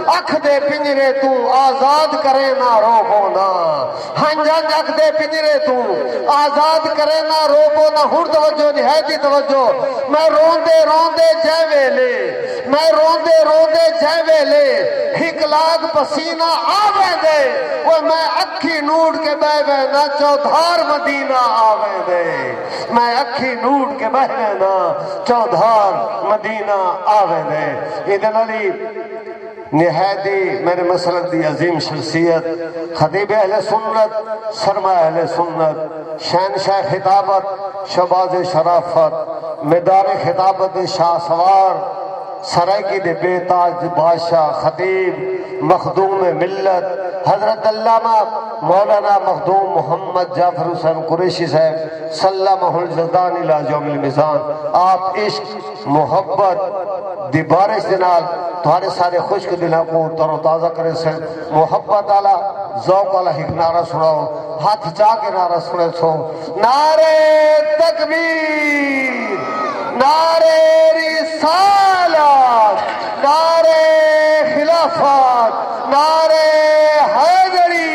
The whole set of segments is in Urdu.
اکھ دے پنجرے تو آزاد کرے نہ روبو نا ہنج ہنج اکھ دے پنجرے تو آزاد کرے نہ روبو نا ہر توجہ نہیں ہے دی توجہ میں روندے روندے جے ویلے میں روندے روندے جے ویلے ہک لاگ پسینہ آوے دے وہ میں اکھی نوڑ کے بے نا چودھار مدینہ آوے دے میں اکھی نوڑ کے بے نا چودھار مدینہ آوے دے ادن علی نہایتی میرے مسلک دی عظیم شخصیت خطیب اہل سنت سرمہ اہل سنت شہنشاہ خطابت شباز شرافت میدان خطابت شاہ سوار سرائکی دے بے تاج بادشاہ خطیب مخدوم ملت حضرت علامہ مولانا مخدوم محمد جعفر حسین قریشی صاحب سلمہ الجزدان الى یوم المیزان آپ عشق محبت دی بارش دنال تمہارے سارے خشک دلوں کو تر و تازہ کرے سے محبت والا ذوق والا ایک نعرہ سناؤ ہاتھ چاہ کے نعرہ سنے سو نعرہ تکبیر نعرہ رسالت نعرہ خلافت نعرہ حیدری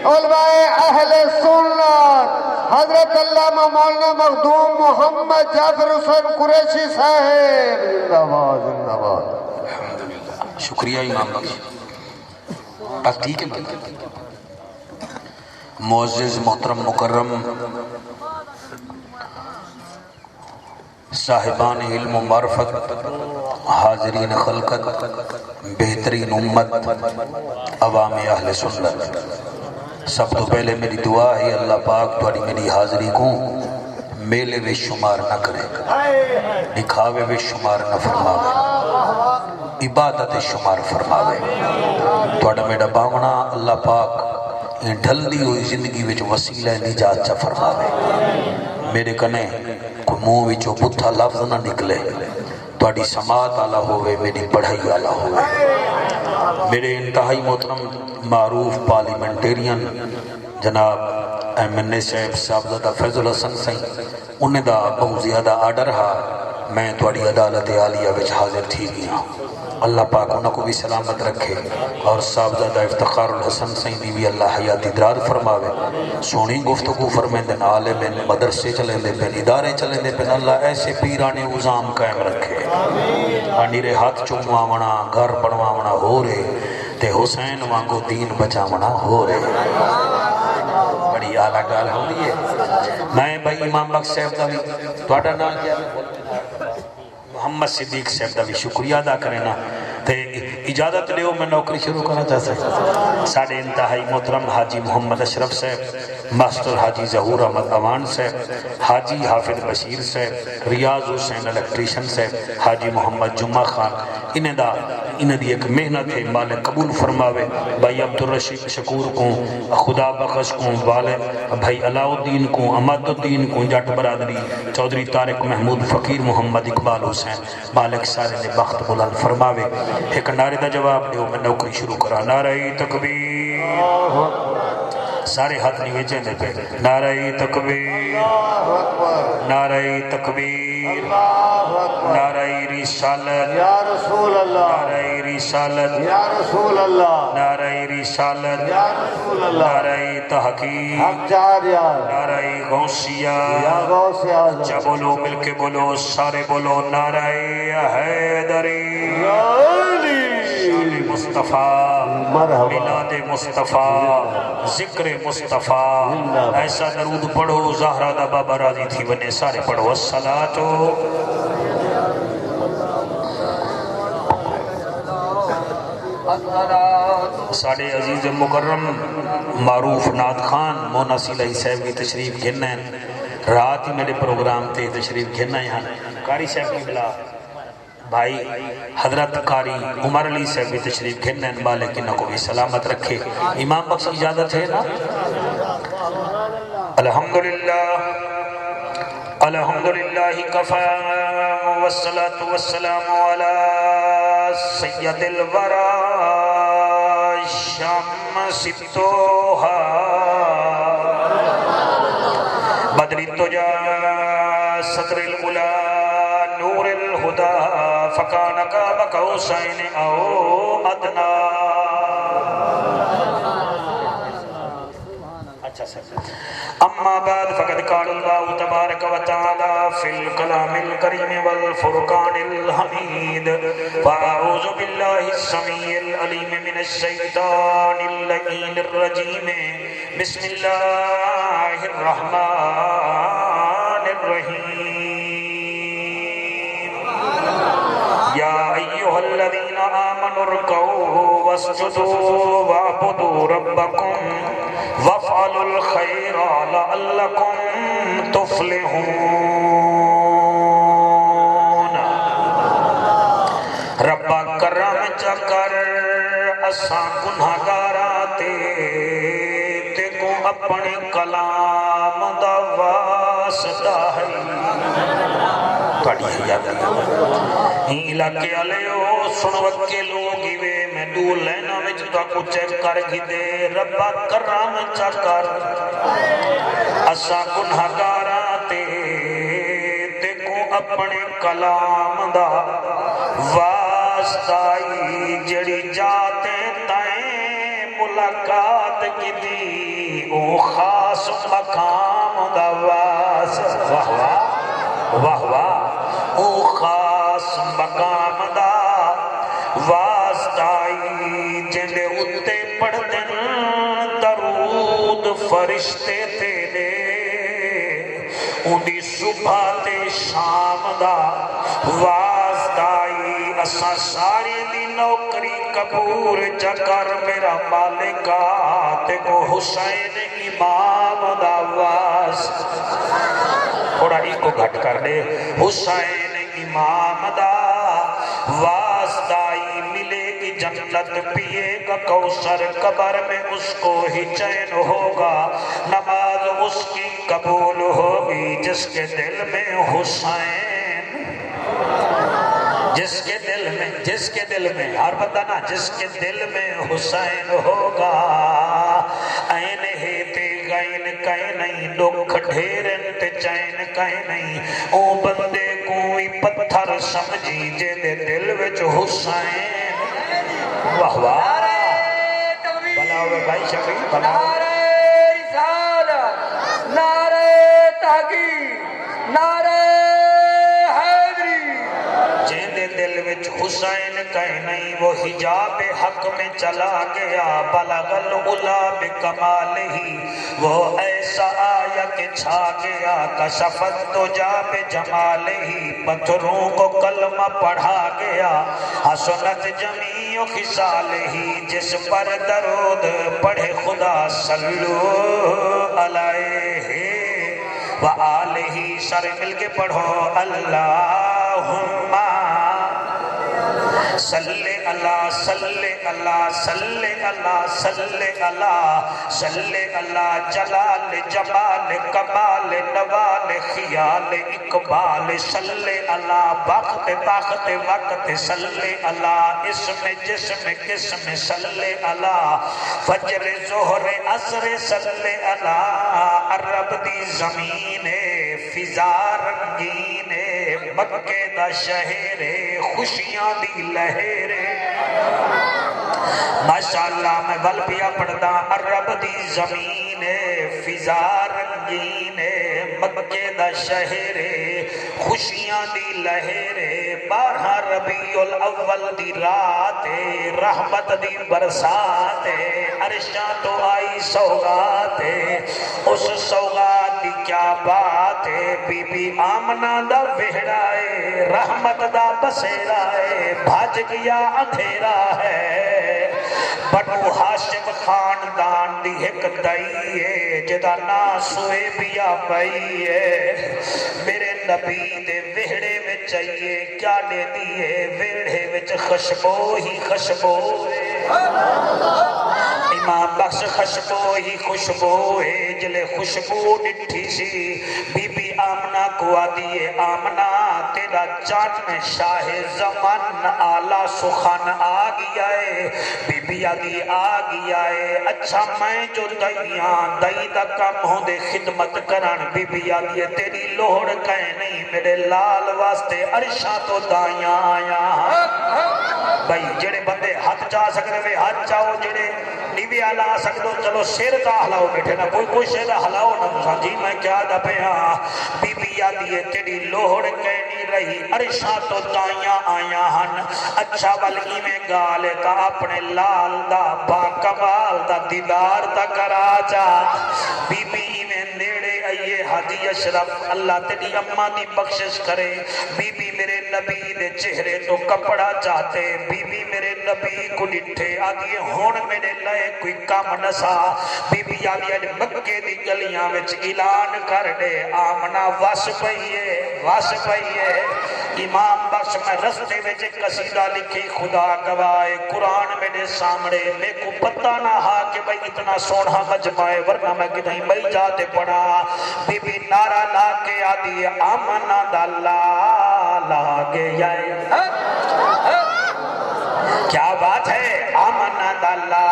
علماء اہل سنت حضرت علامہ مولانا مخدوم محمد جعفر حسین قریشی صاحب زندہ باد زندہ باد الحمدللہ شکریہ امام بخش بس ٹھیک ہے معزز محترم مکرم صاحبان علم و معرفت حاضرین خلقت بہترین امت عوام اہل سنت سب تو پہلے میری دعا ہے اللہ پاک تھوڑی میری حاضری کو میلے وے شمار نہ کرے دکھاوے وے شمار نہ فرماوے عبادت شمار فرماوے تھوڑا میرا باونا اللہ پاک ڈھل دی ہوئی زندگی وچ وسیلہ نجات چا فرماوے میرے کنے کوئی منہ وچوں بتھا لفظ نہ نکلے تھوڑی سماعت آلہ ہوئے میری پڑھائی آلہ ہوئے میرے انتہائی محترم معروف پارلیمنٹیرین جناب ایم این اے صاحب صاحبزادہ فیض الحسن سائیں انہیں دا بہت زیادہ آڈر ہا میں تھوڑی عدالت عالیہ وچ حاضر تھی گیا اللہ پاک انہوں کو بھی سلامت رکھے اور صاحبزادہ افتخار الحسن سائیں بھی اللہ حیاتی درار فرماوے سونی گفتگو فرمائیں دن عالم مدرسے چلیں دے پہ ادارے چلیں دے پہ اللہ ایسے پیرانے عظام قائم رکھے انیرے ہاتھ چمواونا گھر بنواونا ہو رہے تے حسین وانگو دین بچاونا ہو رہے بڑی آلہ گال ہو رہی ہے میں بھائی امام بخش صاحب دا بھی توڑا نام کیا محمد صدیق صاحب دا بھی شکریہ ادا کرنا تے اجازت لیو میں نوکری شروع کرنا چاہتا ساڑھے انتہائی محترم حاجی محمد اشرف صاحب ماسٹر حاجی ظہور احمد اوان صاحب حاجی حافظ بشیر صاحب ریاض حسین الیکٹریشن صاحب حاجی محمد جمعہ خان انہیں دی ایک محنت ہے مالک قبول فرماوے بھائی عبدالرشید شکور کو خدا بخش کو والد بھائی علاء الدین کو امد الدین کو جٹ برادری چودھری طارق محمود فقیر محمد اقبال حسین مالک سارے نے بخت بلند فرماوے ایک نعرے دا جواب دیو میں نوکری شروع کرا نعرہ تکبیر سارے ہاتھ نہیں ویچیں دے پہ نعرہ تکبیر نعرہ تکبیر نعرہ رسالت یا رسول اللہ نعرہ رسالت یا رسول اللہ نعرہ رسالت یا رسول اللہ نعرہ تحقیق حق جاریہ نعرہ غوثیہ یا غوث اعظم جا بولو مل کے بولو سارے بولو نعرہ حیدری مصطفیٰ میلاد مصطفیٰ ذکر مصطفیٰ ایسا درود پڑھو زہرہ دا بابا راضی تھی بنے سارے پڑھو الصلاة ساڑھے عزیز مکرم معروف نعت خان مونا سیلہی صاحب کی تشریف گھننا ہے رات ہی میرے پروگرام تے تشریف گھننا ہے قاری صاحب کی بلا بھائی حضرت قاری عمر علی صاحب بھی تشریف گھننا ہے مالک انہوں کو بھی سلامت رکھے امام بخش کی اجازت ہے نا الحمدللہ الحمدللہ کفا والصلاة والسلام علی سید الورا شمس التوہا بدر التجا صدر الغلا نور الہدا فکان قاب حسین او ادنا. اچھا سر. اما بعد فقد قال اللہ تبارک و تعالی فی الکلام الکریم والفرقان الحمید. فاعوذ باللہ السمیع العلیم من الشیطان اللعین الرجیم. بسم اللہ الرحمن الرحیم. یا ایہا الذین آمنوا ارکعوا واسجدوا واعبدوا ربکم وافعلوا الخیر لعلکم تفلحون. ربا کرم چکر اساں گناہگاراں تے کو اپنے کلام دا واسطہ ہے. تھوڑی یاد ہی علاقے علیو سن وکے لوگ وے میں دو لینا وچ تو کو چیک کر گی دے. ربا کرم چکر اساں گناہگاراں تے کو اپنے کلام دا واسطہ جڑی جاتے تائیں ملاقات کی دی او خاص مقام دا واسطہ. واہ واہ واہ واہ. او خاص مقام دا واسطہ جندے اتے پڑھ دن درود فرشتے تیرے ان دی صبح تے شام دا واسطہ. اساں ساری دی نوکری قبول چکر میرا مالکا تے کو حسین امام دا واسطہ. تھوڑا ایک کو گھٹ کر دے. حسین امام دا واسطہ ملے گی جنت پیے گا کوثر قبر میں اس کو ہی چین ہوگا. نماز اس کی قبول ہوگی جس کے دل میں حسین جس کے دل میں ہر بتانا جس کے دل میں حسین ہوگا. این ہے تے غین کہیں نہیں دکھ ڈھیرن تے چین کہیں نہیں. او بندے کوئی پتھر سمجھی جے دے دل وچ حسین. واہ واہ. بناوے بھائی شفیع بناوے. نعرہ رسالت نعرہ تحقیق نعرہ دل وچ حسین کہیں نہیں وہ حجاب حق میں چلا گیا. بلغ العلا بکمالہ وہ ایسا آیا کہ چھا گیا. کشفت تو جا بجمالہ پتھروں کو کلمہ پڑھا گیا. حسنت جمیع خصالہ جس پر درود پڑھے خدا صلو علیہ وآلہ. سارے مل کے پڑھو اللہم صلی اللہ صلی اللہ صلی اللہ صلی اللہ صلی اللہ. جلال جمال کمال نوال خیال اقبال صلی اللہ. وقت طاقت وقت صلی اللہ. اسم جسم قسم صلی اللہ. فجر ظہر عصر صلی اللہ. عرب دی زمین فضا رنگین مکے دا شہر خوشیاں دی لہر. ماشاءاللہ میں ول پیا پڑھتا. عرب دی زمین فضا رنگین مکے دا شہر خوشیاں دی لہر. 12 ربیع الاول دی رات رحمت دی برسات. عرشاں تو آئی سوغات اس سوغات دی کیا بات. بی بی آمنہ دا وہڑا ہے رحمت دا بسیرا ہے. بھاج گیا اندھیرا ہے. بنو ہاشم خاندان دی ایک دائی ہے جدا نا سوئے بیا پئی ہے. میرے نبی دے وہڑے میں چاہیے کیا دے دیئے. وہڑے میں خشبو ہی خشبو امام بخش خشبو ہی خوشبو ہے. جلے خوشبو ڈٹھی سی بی بی آمنہ کو آدیے آمنہ تیرا چان شاہ زمان آلہ سخن آگیا ہے. بی بی آدھی آگیا ہے. اچھا میں جو دائیاں دائی دا کم ہوں دے خدمت کرن. بی بی آدھی تیری لوڑ کہیں نہیں میرے لال واسطے عرشاں تو دائیاں آیا. بھائی جڑے بندے ہاتھ چاہ سکتے ہیں ہاتھ چاہو، جڑے نیوی لا سکتے ہو چلو سر کا ہلاؤ بیٹھے نہ کوئی شے دا ہلاؤ نہ جی میں کیا دپیا بی بی آدھی ہے تیری لوہڑ کہنی رہی عرشاں تو تائیاں آیاں ہن اچھا بلکی میں گالے تا اپنے لال دا با کمال دا دیدار تا کرا جا بی بی میں نیڑے آئیے حاجی اشرف اللہ تیری اماں دی بخشش کرے بی بی میرے نبی دے چہرے تو کپڑا چاہتے بی بی میرے نبی کو ڈٹھے آدھیے ہون میرے لئے کوئی کام نسا بی بی آدھیے مکے دی گلیاں وچ اعلان کر دے آمنہ وس پئیے امام بخش میں رستے وچ قصیدہ لکھی خدا گواہ قرآن میرے سامنے میں کو پتہ نہ ہا کہ بھئی اتنا سونا مجمعے ورنہ میں کتنی بھئی جاتے پڑا بی بی نعرہ لا کے آدھی آمنہ داللہ لاگے جائے کیا بات ہے آمنہ داللہ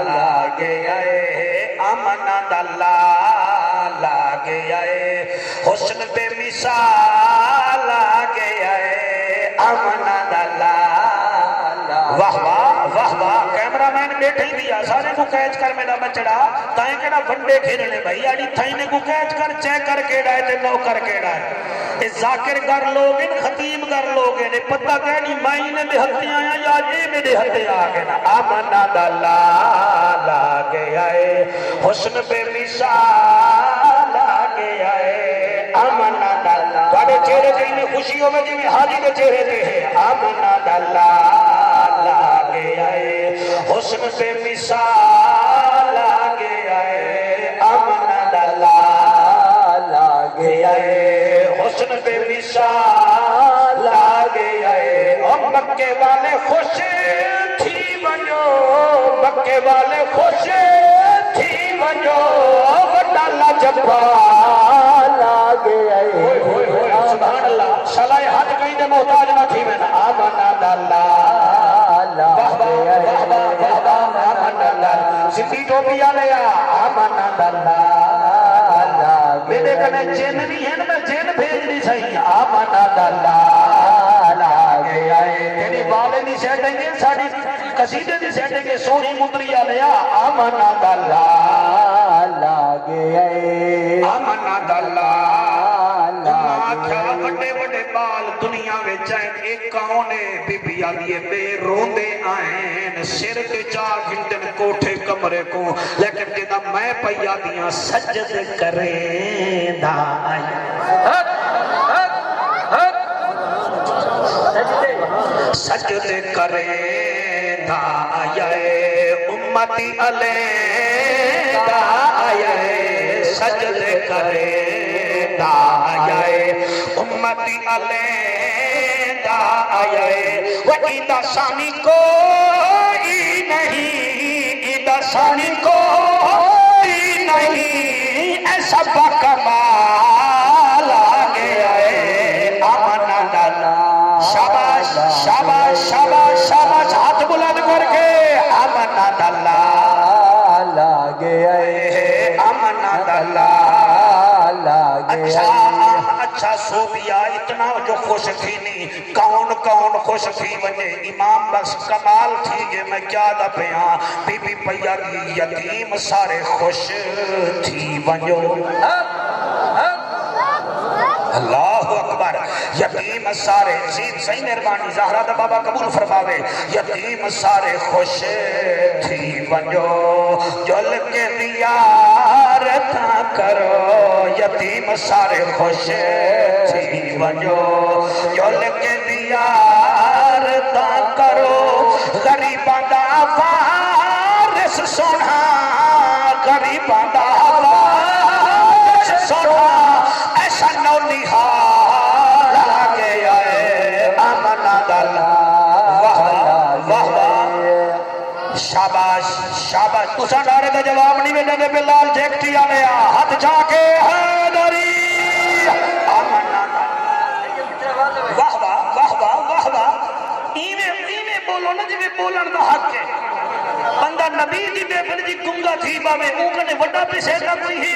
لاگے آئے آمنہ داللہ لاگے آئے حسن بے مثال لاگے آئے آمنہ داللہ واہ واہ کیمرہ مین بیٹھے دیا سارے کو کیچ کر میرا بچڑا تائیں کہنا ونڈے کھیلنے بھائی آڑی تھائینے کو کیچ کر چیک کر کے ڈائے تے نو کر کے ڈائے اس ذاکر گر لوگ ان خطیب گر لوگ ان پتہ کہنی مائنے میں ہتھے آیا یا جے میرے ہتھے آگے نا آمنہ داللہ لاگے آئے حسن بے مثال لاگے آئے آمنہ داللہ بڑے چہرے سے انہیں خوشیوں میں جنہیں حاجی کے چہرے دے ہیں آمنہ داللہ لاگے آئے حسن بے مثال لاگے آئے آمنہ داللہ لاگے آئے حسن بے مثال لاگے آئے اور مکے والے خوش تھی بنو مکے والے خوش تھی بنو ڈالا جبا لاگے آئے سبحان اللہ شلائے ہاتھ کہیں دے محتاج نہ تھی میں آمنہ داللہ لاگے آئے آمنہ داللہ سندھی ٹوپیا لیا آمنہ داللہ میرے کنے جن نہیں ہے میں جن بھیج نہیں سہی آمنہ داللہ لاگے آئے تیری والے نہیں سیٹیں گے ساڑی قصیدے نہیں سیٹیں گے سونی مدری آلیا آمنہ داللہ لاگے آئے آمنہ داللہ کیا بڑے بڑے بال دنیا میں جائیں ایک کاؤنے بی بی آدھیے بے روندے آئیں سر کے چاہ گھنٹن کوٹھے کمرے کو لیکن جدہ میں پیا دیا سجد کریں دا سجد کریں دا آئے امتی علیہ دا آئے سجد کریں دا آئے امتی علیہ دا آئے وَإِذَا ثانی کوئی نہیں اِذَا ثانی کوئی نہیں ایسا بکمال آگے آئے آمنہ داللہ شاباش شاباش شاباش شاباش ہاتھ بلند کر کے آمنہ داللہ لاگے آئے آمنہ داللہ اچھا صوبیہ اتنا جو خوش تھی نہیں کون خوش تھی وجہ امام بس کمال تھی گے میں کیا دا پیاں بی بی پیا دی یتیم سارے خوش تھی وجہ اللہ اکبر یتیم سارے صحیح مہربانی زہرہ دا بابا قبول فرماوے یتیم سارے خوش تھی ونجو جل کے دیار تھا کرو یتیم سارے خوش تھی ونجو جل کے دیار تھا کرو غریباں دا وارث سونا غریباں دا وارث سونا ایسا نو نہار آگے آئے آمنہ داللہ شاباش شاباش تُسا ڈارے دا جواب نہیں میں نے بلال جیکٹی آلیا ہاتھ جا کے حیدری آمنہ واہ واہ واہ واہ واہ واہ ایمیں بولو نا جی میں بولن دا حق ہے بندہ نبی دی بے بل جی گنگا تھی باوے اوکنے وڈا پیسے نہ کوئی ہی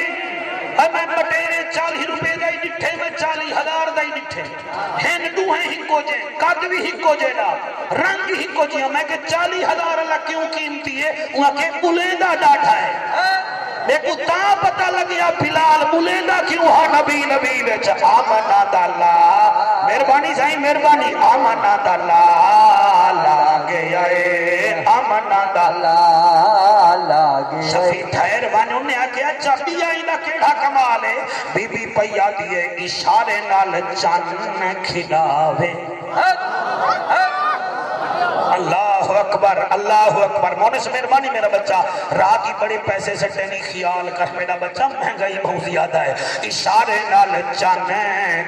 میں بٹیرے 40 روپے دائی ڈٹھے میں 40,000 دائی ڈٹھے ہن دو ہیں ہکو جے قد بھی ہکو جے دا رنگ ہکو جے میں کہ 40,000 اللہ کیوں قیمتی ہے وہاں کے بلیندہ ڈاٹھا ہے دیکھو تا پتہ لگیا فلال بلیندہ کیوں ہا نبی نبی بیچا آمنا داللہ مہربانی سائیں مہربانی آمنا داللہ لاگے آئے آمنا داللہ لاگے شفی ٹھہر بانی انہیں آکے اچھا بی آئی نہ کیڑا کمال ہے بی بی پیا دیئے اشارے نال چان کھلاوے اللہ اکبر مونس مہربانی میرا بچہ رات ہی بڑے پیسے سے ٹینی خیال کر میرا بچہ مہنگائی بہت زیادہ ہے اشارے نال چانے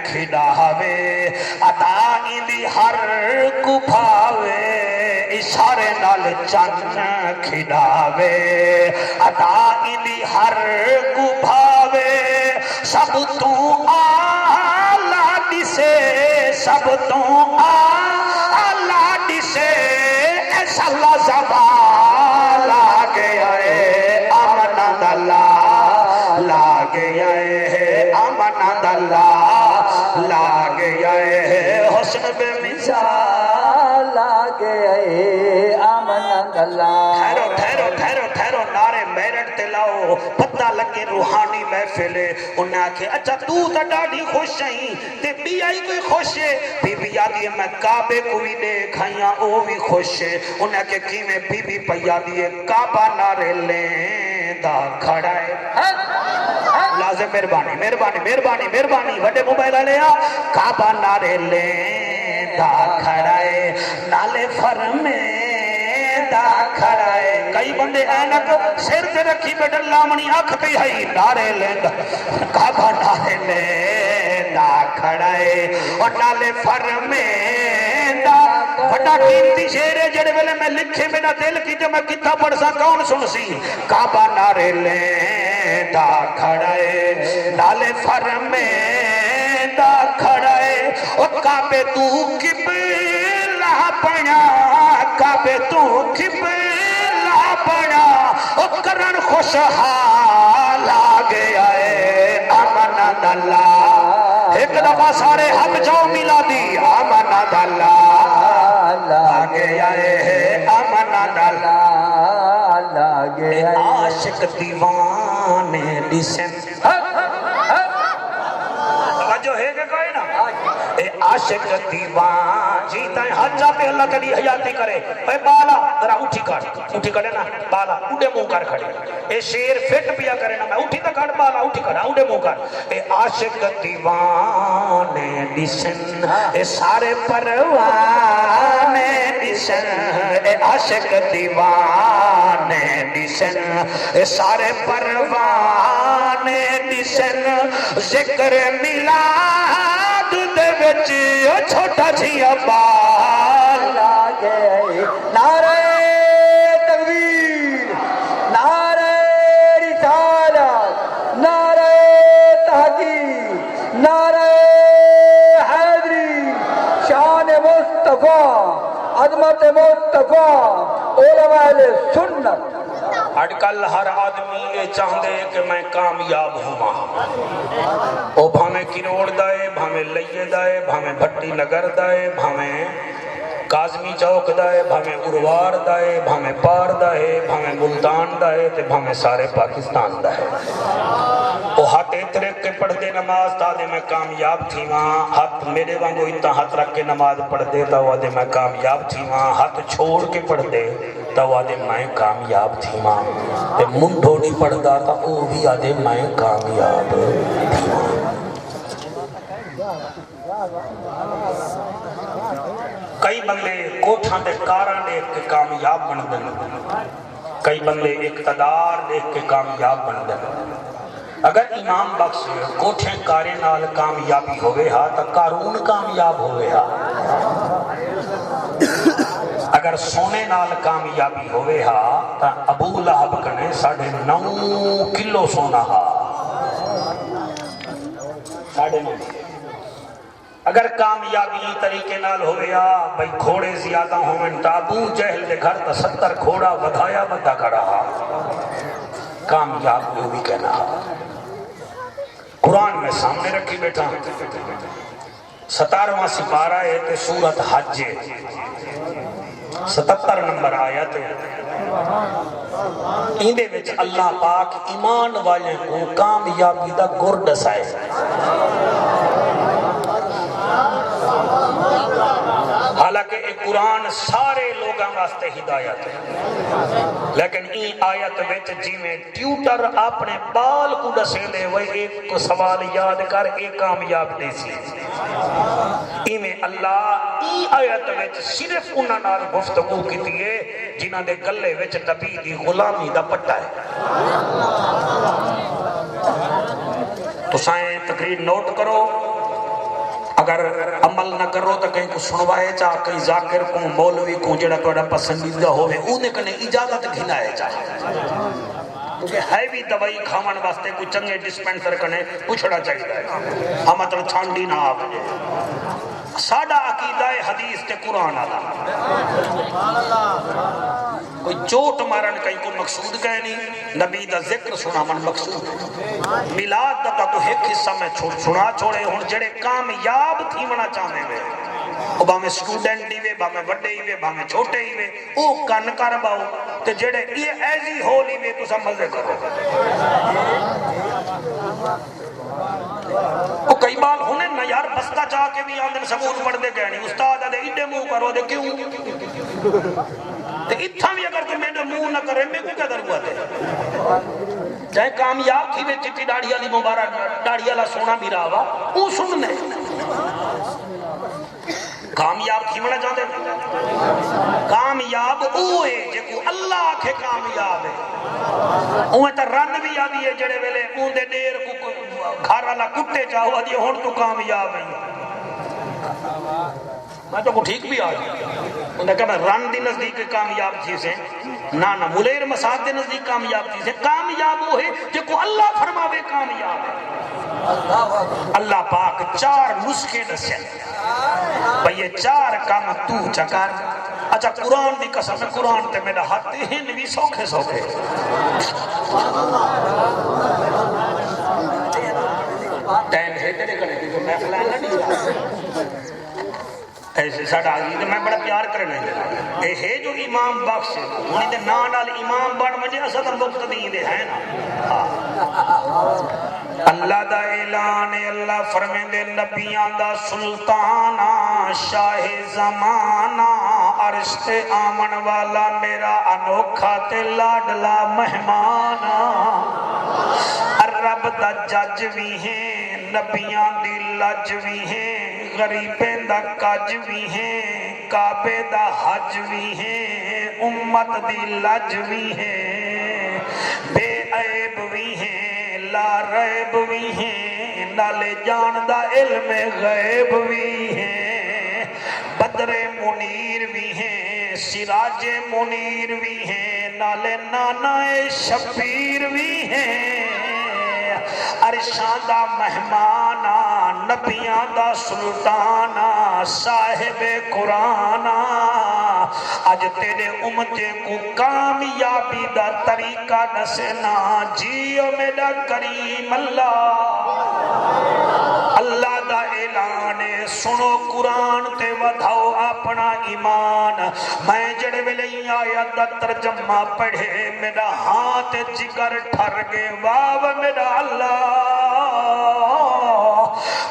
کھڑاوے ادائی دی ہر کو بھاوے اشارے نال چانے کھڑاوے ادائی دی ہر کو بھاوے سب تو آلہ دسے سب تو آلہ دسے اللہ زبان لاگے آئے آمنا دلہ لاگے آئے آمنا دلہ لاگے آئے حسن بے مثال لاگے آئے آمنا دلہ ٹھہرو نعرے میرٹ تلاؤ پتہ لگے روحانی محفل انہیں آکھے اچھا تو تا ڈاڑی خوش ہیں تے بی آئی کوئی خوش ہے بی بی آدھی ہے میں کعبے کوئی دیکھائیاں او بھی خوش ہے انہیں آکھے کی میں بی بی پیا دیئے کعبہ نارے لیں دا کھڑا ہے لازم مہربانی وڈے موبائل آلیا کعبہ نارے لیں دا کھڑا ہے نالے فرمے دا کھڑا ہے کئی بندے اینک سر تے رکھی بیٹھا لامنی آنکھ پہ ہی نارے لیندا کعبہ نارے لیندا کھڑا ہے اور نالے فرمیندہ بڑا قیمتی شیر ہے جڑے ویلے میں لکھے میرا دل کی جو میں کتھا پڑھ سا کون سن سی کعبہ نارے لیندا کھڑا ہے نالے فرمیندہ کھڑا ہے اور کعبے تو قبلہ پڑھا کعبے تو قبلہ پڑا او کرن خوشحال آگے آئے آمنا دلہ ایک دفعہ سارے ہم جاؤ ملا دی آمنا دلہ آگے آئے آمنا دلہ آگے آئے عاشق دیوانے ڈسن توجہ ہے کہ کوئی نا اے عاشق دیوان جیتا ہے حج جاتے اللہ تلی حیاتی کرے اے بالا ذرا اٹھی کرے نا بالا اڑے منہ کر کھڑے اے شیر فٹ پیا کرے نا میں اٹھی تا کھڑ بالا اٹھی کھڑا اڑے منہ کر اے عاشق دیوانے ڈسن اے سارے پروانے ڈسن اے عاشق دیوانے ڈسن اے سارے پروانے ڈسن ذکر میلاد دے وچ چھوٹا جھیا بال لاگے نعرہ تکبیر نعرہ رسالت نعرہ تحقیق نعرہ حیدری شان مصطفیٰ عظمت مصطفیٰ علماء سنت اج کل ہر آدمی یہ چاہتے ہیں کہ میں کامیاب ہوا او بھامے کروڑ دائے بھامے لئے دائے بھامے بھٹی نگر دائے بھامے کازمی چوک دائے بھامے اروار دائے بھامے پار دائے بھامے ملتان دائے تے بھامے سارے پاکستان دائے او ہاتھ اترے کے پڑھ دے نماز تا دے میں کامیاب تھی وہاں ہاتھ میرے وانگو اتنا ہاتھ رکھ کے نماز پڑھ دے تا وہ دے میں کامیاب تھی وہاں ہاتھ چھوڑ کے پڑھ دے تا وہ دے میں کامیاب تھی وہاں تے منڈھو نہیں پڑھ دا تا او بھی آدھے میں کامیاب تھی وہاں کئی بندے کوٹھاں دے کاراں دیکھ کے کامیاب بن دیں کئی بندے اقتدار دیکھ کے کامیاب بن دیں اگر امام بخش کوٹھیں کارے نال کامیابی ہوئے ہاں تا قارون کامیاب ہوئے ہاں اگر سونے نال کامیابی ہوئے ہاں تا ابو لہب کنے 9.5 کلو سونا ہاں 9.5 اگر کامیابی طریقے نال ہویا بھئی گھوڑے زیادہ ہوئن تا ابو جہل دے گھر تا 70 گھوڑا ودھایا بدھا کھڑا کامیاب بھی کہنا قرآن میں سامنے رکھی بیٹھا 17واں سپارہ ہے تے سورت حج 77 نمبر آیت اندے وچ اللہ پاک ایمان والے کو کامیابی دا گر دسائے حالانکہ ایک قرآن سارے لوگاں واسطے ہدایت ہے لیکن این آیت وچ جی میں ٹیوٹر اپنے بال کو دسے دے وہ ایک کو سوال یاد کر ایک کامیاب دے سی ایمیں اللہ ای آیت وچ صرف انہاں نال گفتگو کیتی ہے جنہاں دے گلے وچ نبی دی غلامی دا پٹا ہے تو سائیں تقریر نوٹ کرو اگر عمل نہ کرو تو کہیں کو سنوائے چاہ کہیں ذاکر کو مولوی کو جڑا توڑا پسندیدہ ہوئے انہیں کنے اجازت گھنائے چاہے کیونکہ ہے بھی دوائی کھاون واسطے کوئی چنگے ڈسپینسر کنے پوچھڑا چاہیے ہم مطلب چھانڈی نہ آپ ساڑھا عقیدہ حدیث تے قرآن آلا کوئی چوٹ مارن کہیں کو مقصود کہے نہیں نبی دا ذکر سنا من مقصود میلاد دا تو ایک حصہ میں سنا چھوڑے ہون جڑے کامیاب تھی منا چاہنے میں وہ باہمیں سٹوڈنٹ ہی وے باہمیں وڈے ہی وے باہمیں چھوٹے ہی وے او کن کر باؤ تے جڑے یہ ایزی ہو لی وے تو سب مزے کرو وہ کئی بار ہونے نا یار بستہ چاہ کے بھی آندن سبور پڑھ دے گئے نہیں استاد دے ایڈے منہ کرو دے کیوں تے اتھا بھی اگر تم میرے منہ نہ کرے میں کو کیا در ہوا دے چاہے کامیاب تھی وے چٹی ڈاڑی علی مبارک ڈاڑی علی سونا بھی رہا وہ سننے کامیاب تھی منا چاہتے کامیاب اوے جے کو اللہ آکھے کامیاب ہے اوہ تا رن بھی آدھی ہے جڑے ویلے اون دے دیر کو گھر والا کٹے چاہو آدھی ہے ہون تو کامیاب ہے میں تو کو ٹھیک بھی آ گیا انہوں نے کہا رن دی نزدیک کامیاب چیزیں نانا ملیر مساعد دے نزدیک کامیاب چیزیں کامیاب وہ ہے جو کو اللہ فرماوے کامیاب ہے اللہ پاک 4 نسخے دسے بھئی یہ 4 کام تو چکر اچھا قرآن دی قسم ہے قرآن تے میرا ہاتھ ہن بھی سوکھے سوکھے ٹائم ہے تیرے کنے کی جو محفلہ ہے نا نہیں ایسے ساڑھا آگئی تو میں بڑا پیار کرنے اے ہے جو امام بخش انہیں دے نانال امام بڑھ مجھے اسد مقتدی دے ہیں نا اللہ دا اعلان اللہ فرمے دے نبیان دا سلطانہ شاہ زمانہ عرش تے آمن والا میرا انوکھا تے لاڈلا مہمانہ رب دا جج بھی ہیں نبیان دی لج بھی ہیں غریبیں دا کج بھی ہیں کعبے دا حج بھی ہیں امت دی لج بھی ہیں بے عیب بھی ہیں لا ریب بھی ہیں نالے جان دا علم غیب بھی ہیں بدر منیر بھی ہیں سراج منیر بھی ہیں نالے نانا شبیر بھی ہیں عرشاں دا مہمانہ نبیاں دا سلطانہ صاحب قرآنہ آج تیرے امتے کو کامیابی دا طریقہ نسنا جیو میرا کریم اللہ اللہ دا اعلان سنو قرآن تے ودھاؤ اپنا ایمان میں جڑے ویلے آیت دا ترجمہ پڑھے میرا ہاتھ جگر ٹھر گئے واو میرا اللہ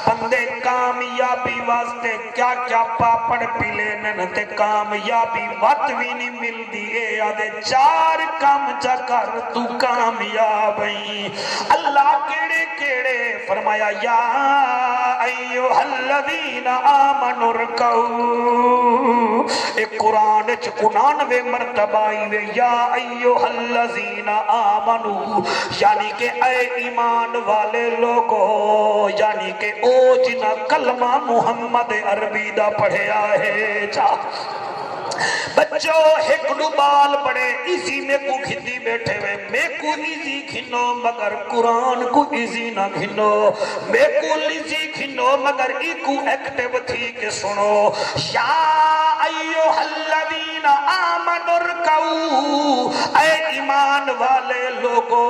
بندے کامیابی واسطے کیا کیا پاپڑ پیلے ننتے کامیابی وقت بھی نہیں مل دیئے آدھے 4 کام چکر تو کامیاب ہیں اللہ کیڑے کیڑے فرمایا یا ایوہ الذین آمنوا رکعو ایک قرآن 99 مرتبہ آئیوے یا ایوہ الذین آمنوا یعنی کہ اے ایمان والے لوگو یعنی کہ او جنہ کلمہ محمد عربی دا پڑھے آئے چاہ بچوں ایک نبال پڑے اسی میں کو کھتی بیٹھے ہوئے میں کو ایزی کھنو مگر قرآن کو ایزی نہ کھنو میں کو ایزی کھنو مگر ایکو ایکٹیو تھی کہ سنو یا ایوہ الذین آمنوا رکعو اے ایمان والے لوگو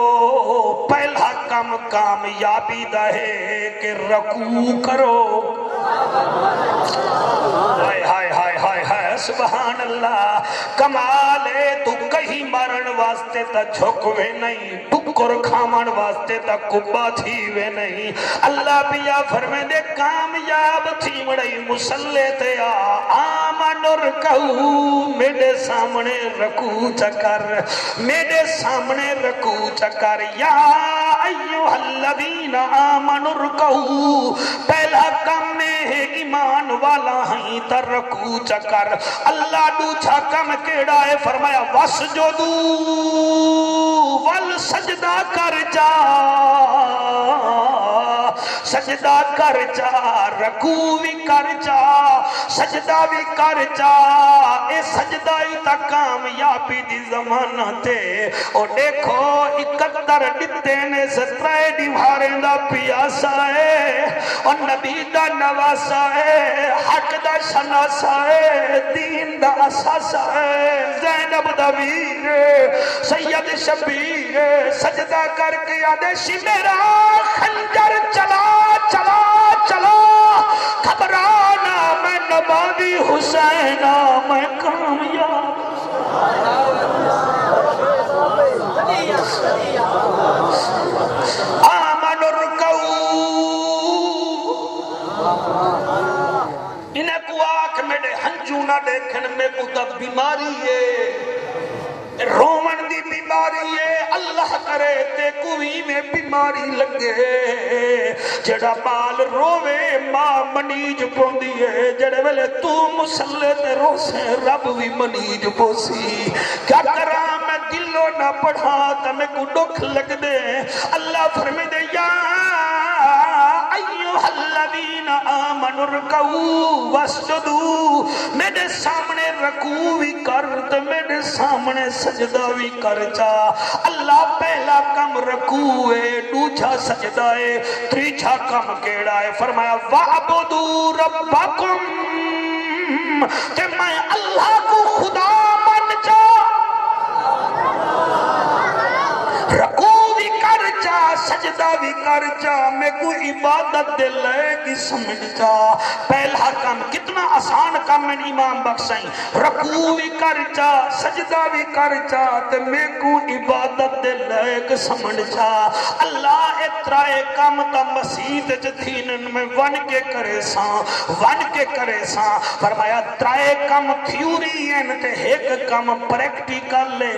پہلا کام کامیابی دا ہے کہ رکوع کرو ہائے ہائے ہائے ہائے ہائے سبحان اللہ کمال ہے تو کہیں مرن واسطے تا جھکوے نہیں ٹکر کھامن واسطے تا کبا تھیوے نہیں اللہ بیا فرمے دے کامیاب تھی مڑی مسلح تے آمن رکعو میرے سامنے رکوع چکر میرے سامنے رکوع چکر یا ایوہ الذین آمن رکعو پہلا کام میں ہے ایمان والا ہیں تر رکوع چکر اللہ دوچھا کم کیڑا ہے فرمایا وسجدو ول سجدہ کر جا سجدہ کر جا رکوع بھی کر جا سجدہ بھی کر جا اے سجدہ ہی تا کامیابی دی زمانہ تے اور دیکھو 71 ڈتے سے 3 دیواریں دا پیاسا ہے اور نبی دا نواسا ہے حق دا شناسا ہے دین دا اساسا ہے زینب دا ویر سید شبیر سجدہ کر کے آدیشی میرا خنجر چلا چلا چلا گھبرانا میں نباوی حسینہ میں کامیاب آمن رکعو انہیں کو آنکھ میرے ہنجو نہ دیکھن میں کو تب بیماری ہے رومن دی بیماری ہے اللہ کرے تے کوئی میں بیماری لگے جڑا بال روے ماں منیج پوندی ہے جڑے ویلے تو مسلح تے روسے رب بھی منیج پوسی کیا کرام میں دلوں نہ پڑھا تا میں کو دکھ لگ دے اللہ فرمے دے یا ایوہ الذین آمنوا رکعوا واسجدوا میرے سامنے رکوع بھی کر تے میرے سامنے سجدہ بھی کر جا اللہ پہلا کم رکوع ہے دوسرا سجدہ ہے تیسرا کم کیڑا ہے فرمایا وَعْبُدُوا رَبَّكُمْ کہ میں اللہ کو خدا مان جا رکوع بھی کر جا سجدہ بھی کر جا میں کوئی عبادت دے لے کی سمجھ جا پہلا کام کتنا آسان کام میں امام بخشائیں رکوع بھی کر جا سجدہ بھی کر جا تے میں کوئی عبادت دے لے کی سمجھ جا اللہ اترائے کام تا مسیح جتھینن میں ون کے کرے ساں فرمایا ترائے کام تھیوری ہیں تے ایک کام پریکٹیکل لے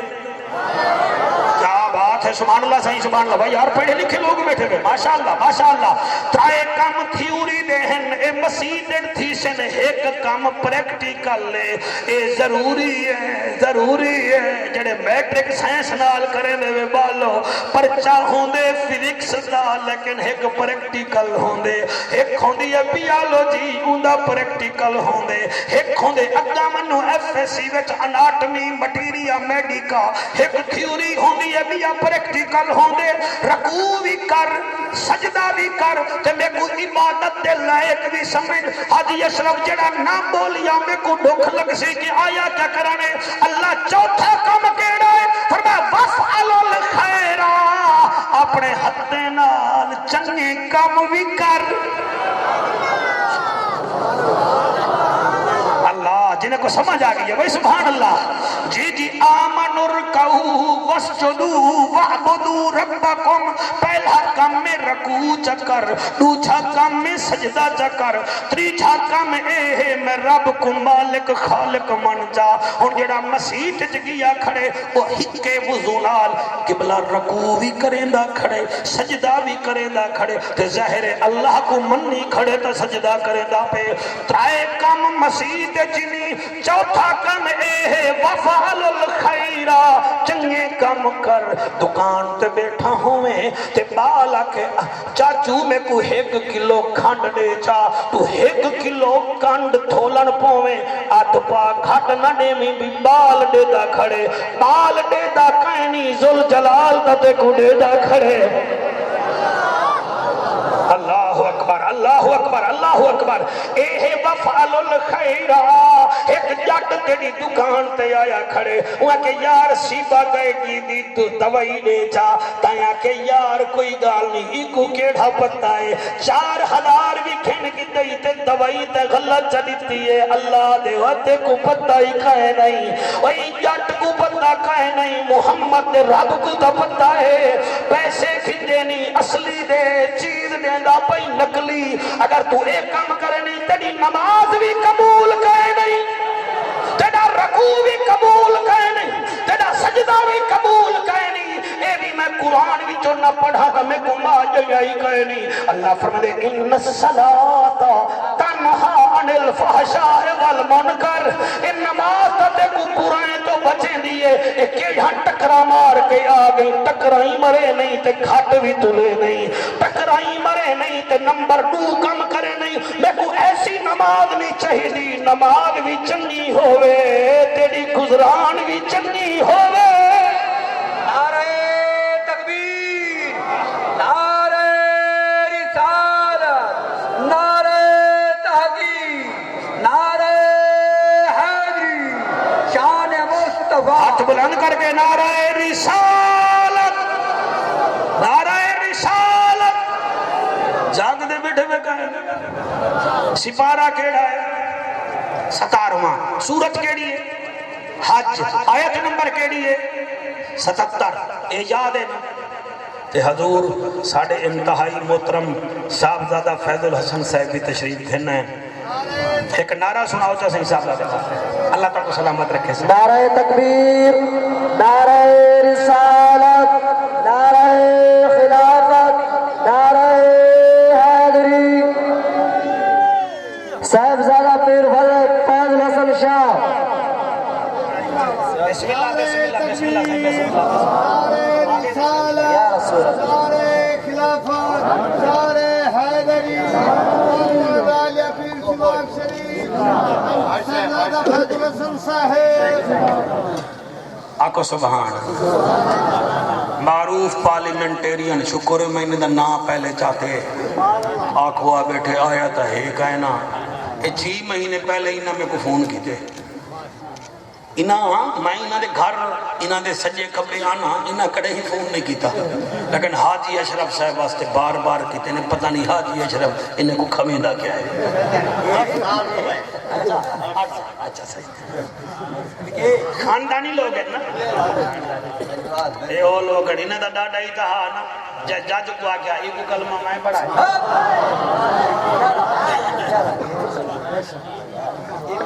کیا بات ہے سبحان اللہ صحیح سبحان اللہ بھائی یار پڑھے لکھے لوگ بیٹھے ہوئے ماشاءاللہ ترائے کام تھیوری دہن اے مسیح تھی سن ایک کام پریکٹیکل لے اے ضروری ہے جڑے میٹرک سائنس نال کرے میں بالو پرچہ ہوندے فزکس دا لیکن ایک پریکٹیکل ہوندے ایک ہوندی ہے بیالوجی اوندا پریکٹیکل ہوندے ایک ہوندے اگا منو ایف ایس سی وچ اناٹمی مٹیریا میڈیکا ایک تھیوری ہوندی ہے بیا پریکٹیکل ہوندے رکوع بھی کر سجدہ بھی کر تے میں کو عبادت دے لائق بھی سمجھ حاجی اشرف جڑا نہ بولیا میں کو دکھ لگ سی کہ آیا کیا کرانے اللہ چوتھا کام کیڑا ہے فرمایا وَفْعَلُ الْخَيْرَ اپنے ہتھے نال چنگے کام بھی کر جنہیں کو سمجھ آگئی ہے بھئی سبحان اللہ جی آمن رکعوا واسجدوا وعبدوا ربکم پہلا کام میں رکوع چکر دوسرا کام میں سجدہ چکر تیسرا کام اے ہے میں رب کو مالک خالق من جا اور جڑا مسیح تے گیا کھڑے وہ ہکے وضو نال قبلہ رکوع بھی کریندا کھڑے سجدہ بھی کریندا کھڑے تے ظاہر اللہ کو منی کھڑے تے سجدہ کریندا پہ ترائے کام مسیح تے جنی چوتھا کم اے ہے وفعل الخیرہ چنگے کم کر دکان تے بیٹھا ہوئے تے بالا کے چاچو میں کو 1 کلو کھنڈ دے چا تو 1 کلو کھنڈ تھولن پوے آت پا گھٹ نہ دے میں بھی بال دے دا کھڑے بال دے دا کائنی ذل جلال دا تے کو دے دا کھڑے اللہ اکبر اکبر اللہ اکبر اے وفعل الخیرہ ایک جٹ تیری دکان تے آیا کھڑے وہ کہ یار سیبا گئے کی دی تو دوائی دے چا تایا کہ یار کوئی گال نہیں کو کیڑا پتا ہے 4000 بھی کھن کی دئی تے دوائی تے غلط چلیتی ہے اللہ دے وتے کو پتا ہی کہے نہیں وہی جٹ کو پتا کہے نہیں محمد دے رب کو تو پتا ہے پیسے کھنجے نہیں اصلی دے چیز دینا پئی نکلی اگر تو ایک کام کرے نہیں تیری نماز بھی قبول کرے نہیں تیرا رکوع بھی قبول کرے نہیں تیرا سجدہ بھی قبول کرے نہیں اے بھی میں قرآن بھی جو نہ پڑھا تھا میں گما جائی کرے نہیں اللہ فرمائے ان الصلاۃ تنہا عن الفحشاء والمنکر ان نماز تے کو قرآن تو بچیں دیے اے کیڑا ٹکرا مار کے آ گئی ٹکرائی مرے نہیں تے گھٹ بھی تلے نہیں ٹکرائی مرے نہیں تے نمبر 2 کم کرے نہیں میں کو ایسی نماز نہیں چاہیے دی نماز بھی چنگی ہوئے تیری گزران بھی چنگی ہوئے نعرہ تکبیر نعرہ رسالت نعرہ تحقیق نعرہ حیدری شان مصطفیٰ ہاتھ بلند کر کے نعرہ رسالت نعرہ رسالت جاگ دے بیٹھے میں کہیں سپارہ کیڑا ہے 17واں سورت کیڑی ہے حج آیت نمبر کیڑی ہے 77 اے یاد ہے نا تے حضور ساڑھے انتہائی محترم صاحبزادہ فیض الحسن صاحب بھی تشریف دھن ہیں ایک نعرہ سناؤ چاہ صحیح صاحبزادہ اللہ تعالیٰ کو سلامت رکھے سے نعرہ تکبیر نعرہ رسالت نعرہ خلافت نعرہ حیدری صاحبزادہ پیر فیض الحسن شاہ بسم اللہ بسم اللہ بسم اللہ بسم اللہ یا رسول اللہ نعرہ خلافت نعرہ حیدری نعرہ پیر شباب شریف صاحبزادہ فیض الحسن صاحب آکو سبحان معروف پارلیمنٹیرین شکر میں انہیں دا نام پہلے چاہتے آکھو آ بیٹھے آیا تا ہے کہنا 6 مہینے پہلے انہاں میں کو فون کی تھے میں انہاں دے گھر انہاں دے سجے کپڑے آنا انہاں کڑے ہی فون نہیں کیتا لیکن حاجی اشرف صاحب واسطے بار بار کیتے انہیں پتہ نہیں حاجی اشرف انہیں کو کھمیندہ کیا ہے اچھا صحیح خاندانی لوگ ہیں نا اے وہ لوگ ہیں انہیں دا ڈاڈا ہی کہا نا جج کو آگیا یہ کو کلمہ میں پڑھا ہے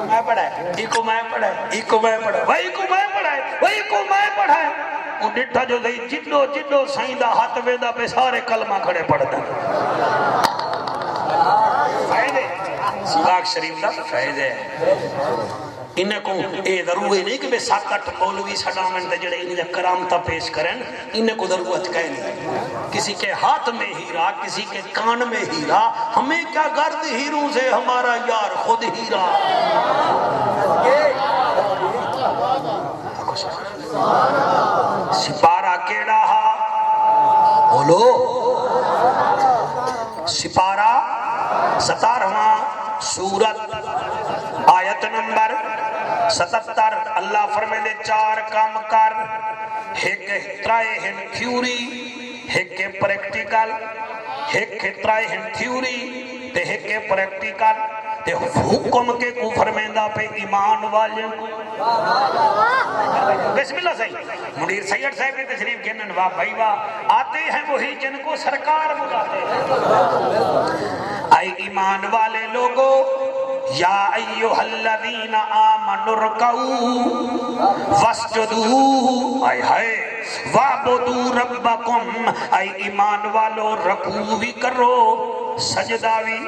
میں پڑھا ہے ایکو میں پڑھا ہے ایکو میں پڑھا ہے وہی کو میں پڑھا ہے وہی کو میں پڑھا ہے وہ ڈٹھا جو دئی جدو سائندہ ہاتھ ویدہ پہ سارے کلمہ کھڑے پڑھتا فائدے سلاک شریف دا فائدے انہیں کو اے ضروری نہیں کہ بے 7-8 مولوی سڈامن تے جڑے انہیں کرامتا پیش کریں انہیں کو ضرورت کہہ نہیں کسی کے ہاتھ میں ہیرا کسی کے کان میں ہیرا ہمیں کیا گرد ہیروں سے ہمارا یار خود ہیرا سپارہ کیڑا ہا بولو سپارہ 17واں سورت آیت نمبر 77 اللہ فرمائے 4 کام کر ایک ترائے ہن تھیوری ایک پریکٹیکل ایک ترائے ہن تھیوری تے ایک پریکٹیکل تے حکم کے کو فرمیندہ پہ ایمان والے کو بسم اللہ صحیح منیر سید صاحب نے تشریف گھنن واہ بھائی واہ آتے ہیں وہی جن کو سرکار بلاتے ہیں اے ایمان والے لوگو یا ایوہ الذین آمنوا رکعوا واسجدوا اے ہائے وعبدوا ربکم اے ایمان والو رکوع بھی کرو سجداوی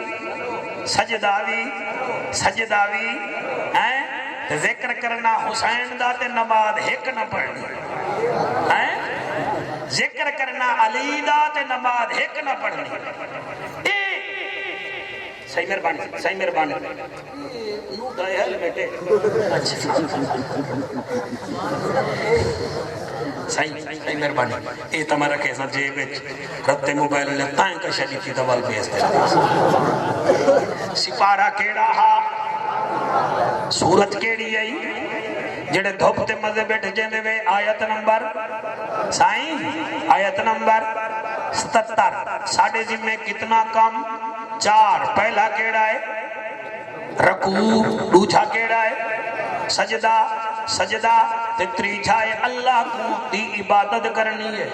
ذکر کرنا حسین دا تے نماز ایک نہ پڑھنی ذکر کرنا علی دا تے نماز ایک نہ پڑھنی صحیح مہربانی نو دائے حل بیٹے صحیح مہربانی یہ تو میں رکھے سا جیب رتے موبائل نے تائیں کا شدید کی دوال بیستے سپارہ کیڑا ہا سورت کیڑی ہے جڑے دھوپتے مزے بیٹھے جیندے وے آیت نمبر سائیں آیت نمبر 77 ساڑھے ذمہ کتنا کم 4 پہلا کیڑا ہے رکوع دوجھا کیڑا ہے سجدہ سجدہ تے تریجھا ہے اللہ کو دی عبادت کرنی ہے